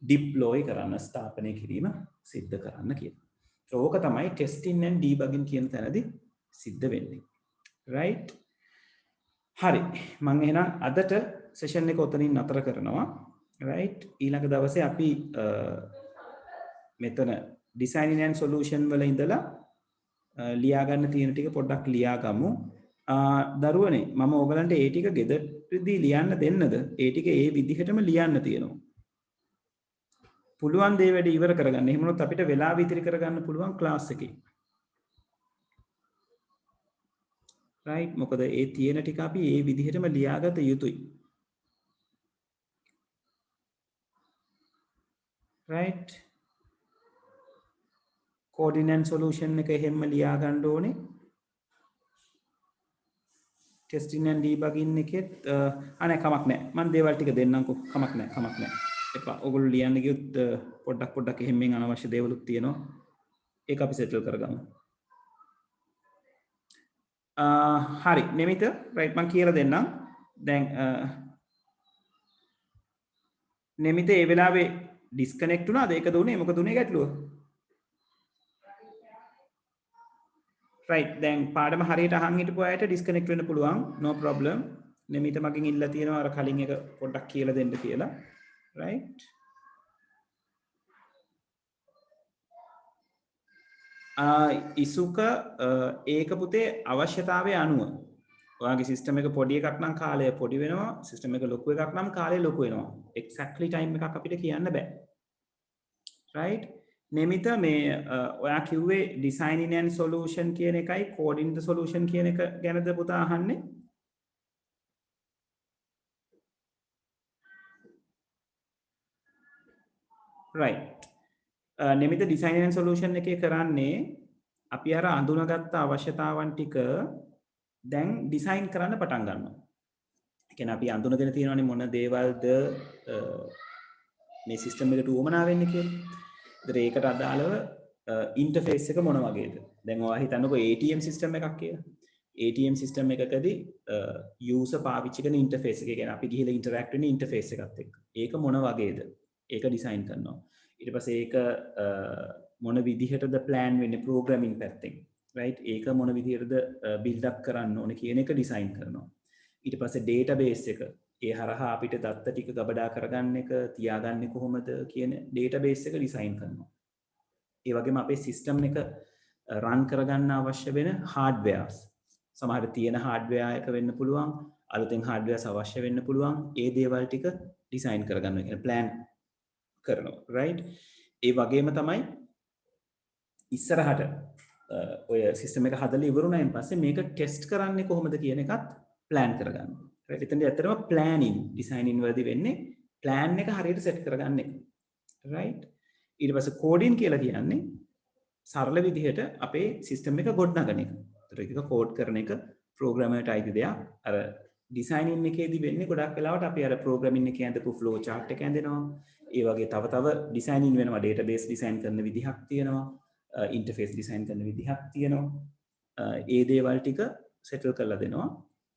ඩිප්ලොයි කරන්න ස්ථාපනය කිරීම සිද්ධ කරන්න කියලා. ඕක තමයි ටෙස්ටිං and debugging කියන තැනදී සිද්ධ වෙන්නේ. right හරි මම එහෙනම් අදට සෙෂන් එක ඔතනින් නතර කරනවා. right ඊළඟ දවසේ අපි මෙතන designing and solution වල ඉඳලා ලියා ගන්න තියෙන ටික පොඩ්ඩක් ලියා ගමු. දරුවනේ මම ඔයගලන්ට ඒ ටික ගෙදරදී ලියන්න දෙන්නද? ඒ ටික ඒ විදිහටම ලියන්න තියෙනවා. පුළුවන් දේ වැඩි ඉවර කරගන්න. එහෙම වුණොත් අපිට වෙලාව ඉතිරි කරගන්න පුළුවන් ක්ලාස් එකේ. right මොකද ඒ තියෙන ටික අපි ඒ විදිහටම ලියාගත යුතුයි. right coordinate solution එක එහෙම ලියා ගන්න ඕනේ. testing and debugging එකෙත් අනේ කමක් නැහැ. මම දේවල් ටික දෙන්නම්කෝ. කමක් නැහැ. එපා. ඔයගොල්ලෝ ලියන්න ගියොත් පොඩ්ඩක් එහෙම්ෙන් අනවශ්‍ය දේවලුත් තියෙනවා. ඒක අපි සෙටල් කරගමු. හරි නිමිත right මම කියලා දෙන්නම්. දැන් නිමිත ඒ වෙලාවේ ඩිස්කනෙක්ට් වුණාද? ඒකද උනේ? මොකද උනේ ගැටලුව? right දැන් පාඩම හරියට අහන් හිටපු අයට ඩිස්කනෙක්ට් වෙන්න පුළුවන්. no problem. නිමිත මගෙන් ඉල්ලලා තියෙනවා අර කලින් එක පොඩ්ඩක් කියලා දෙන්න කියලා. right ඉසුක ඒක පුතේ අවශ්‍යතාවය අනුව ඔයාගේ සිස්ටම් එක පොඩි එකක් නම් කාලය පොඩි වෙනවා සිස්ටම් එක ලොකු එකක් නම් කාලය ලොකු වෙනවා exactly time එකක් අපිට කියන්න බෑ right නෙමිත මේ ඔයා කිව්වේ designing and solution කියන එකයි coding the solution කියන එක ගැනද පුතා අහන්නේ right නෙමිත designing and solution එකේ කරන්නේ අපි අර අඳුනගත්ත අවශ්‍යතාවන් ටික දැන් ඩිසයින් කරන්න පටන් ගන්නවා. ඒ කියන්නේ අපි අඳුනගෙන තියෙනවානේ මොන දේවල්ද මේ සිස්ටම් එකට උවමනා වෙන්නේ කියලා. ඒතර ඒකට අදාළව ඉන්ටර්ෆේස් එක මොන වගේද? දැන් ඔයා හිතන්නකෝ ATM සිස්ටම් එකක් කියලා. ATM සිස්ටම් එකකදී යූසර් පාවිච්චි කරන ඉන්ටර්ෆේස් එක කියන්නේ අපි ගිහිල්ලා ඉන්ටරැක්ට් වෙන ඉන්ටර්ෆේස් එකත් එක්ක. ඒක මොන වගේද? ඒක ඩිසයින් කරනවා. ඊට පස්සේ ඒක මොන විදිහටද ප්ලෑන් වෙන්නේ ප්‍රෝග්‍රෑමින් පැත්තෙන්. right ඒක මොන විදිහටද බිල්ඩ් අප් කරන්න ඕනේ කියන එක ඩිසයින් කරනවා ඊට පස්සේ ඩේටාබේස් එක ඒ හරහා අපිට දත්ත ටික ගබඩා කරගන්න එක තියාගන්නේ කොහොමද කියන ඩේටාබේස් එක ඩිසයින් කරනවා ඒ වගේම අපේ සිස්ටම් එක රන් කරගන්න අවශ්‍ය වෙන හાર્ඩ්වෙයාර්ස් සමහර තියෙන හાર્ඩ්වෙයාර් එක වෙන්න පුළුවන් අලුතෙන් හાર્ඩ්වෙයාර්ස් අවශ්‍ය වෙන්න පුළුවන් ඒ දේවල් ටික ඩිසයින් කරගන්නවා කියන ප්ලෑන් කරනවා right ඒ වගේම තමයි ඉස්සරහට ඔය සිස්ටම් එක හදලා ඉවරුණායින් පස්සේ මේක ටෙස්ට් කරන්නේ කොහොමද කියන එකත් ප්ලෑන් කරගන්න. right එතනදී ඇත්තටම ප්ලෑනින් ඩිසයිනින් වලදී වෙන්නේ ප්ලෑන් එක හරියට සෙට් කරගන්න එක. right ඊට පස්සේ කෝඩින් කියලා කියන්නේ සරල විදිහට අපේ සිස්ටම් එක ගොඩනගන එක. ඒතර ඒක කෝඩ් කරන එක ප්‍රෝග්‍රෑමර්ට අයිති දෙයක්. අර ඩිසයිනින් එකේදී වෙන්නේ ගොඩක් වෙලාවට අපි අර ප්‍රෝග්‍රෑමින් එකේ ඇඳපු ෆ්ලෝ chart එක ඇඳෙනවා. ඒ වගේ තව ඩිසයිනින් වෙනවා ඩේටාබේස් ඩිසයින් කරන විදිහක් තියෙනවා. ඉන්ටර්ෆේස් ඩිසයින් කරන විදිහක් තියෙනවා ඒ දේවල් ටික සෙටල් කරලා දෙනවා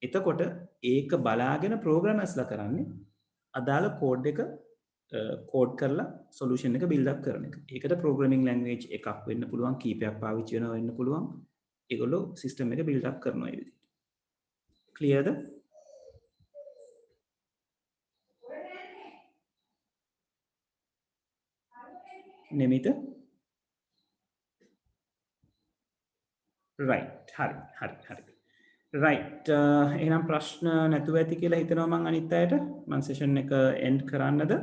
එතකොට ඒක බලාගෙන ප්‍රෝග්‍රෑමර්ස්ලා කරන්නේ අදාළ කෝඩ් එක කෝඩ් කරලා සොලියුෂන් එක බිල්ඩ් අප් කරන එක. ඒකට ප්‍රෝග්‍රෑමින් ලැන්ග්වේජ් එකක් වෙන්න පුළුවන් කීපයක් පාවිච්චි වෙනවා වෙන්න පුළුවන්. ඒගොල්ලෝ සිස්ටම් එක බිල්ඩ් අප් කරනවා ඒ විදිහට. ක්ලියර්ද? නෙමිත right හරි right එහෙනම් ප්‍රශ්න නැතුව ඇති කියලා හිතනවා මම අනිත් අයට මම සෙෂන් එක එන්ඩ් කරන්නද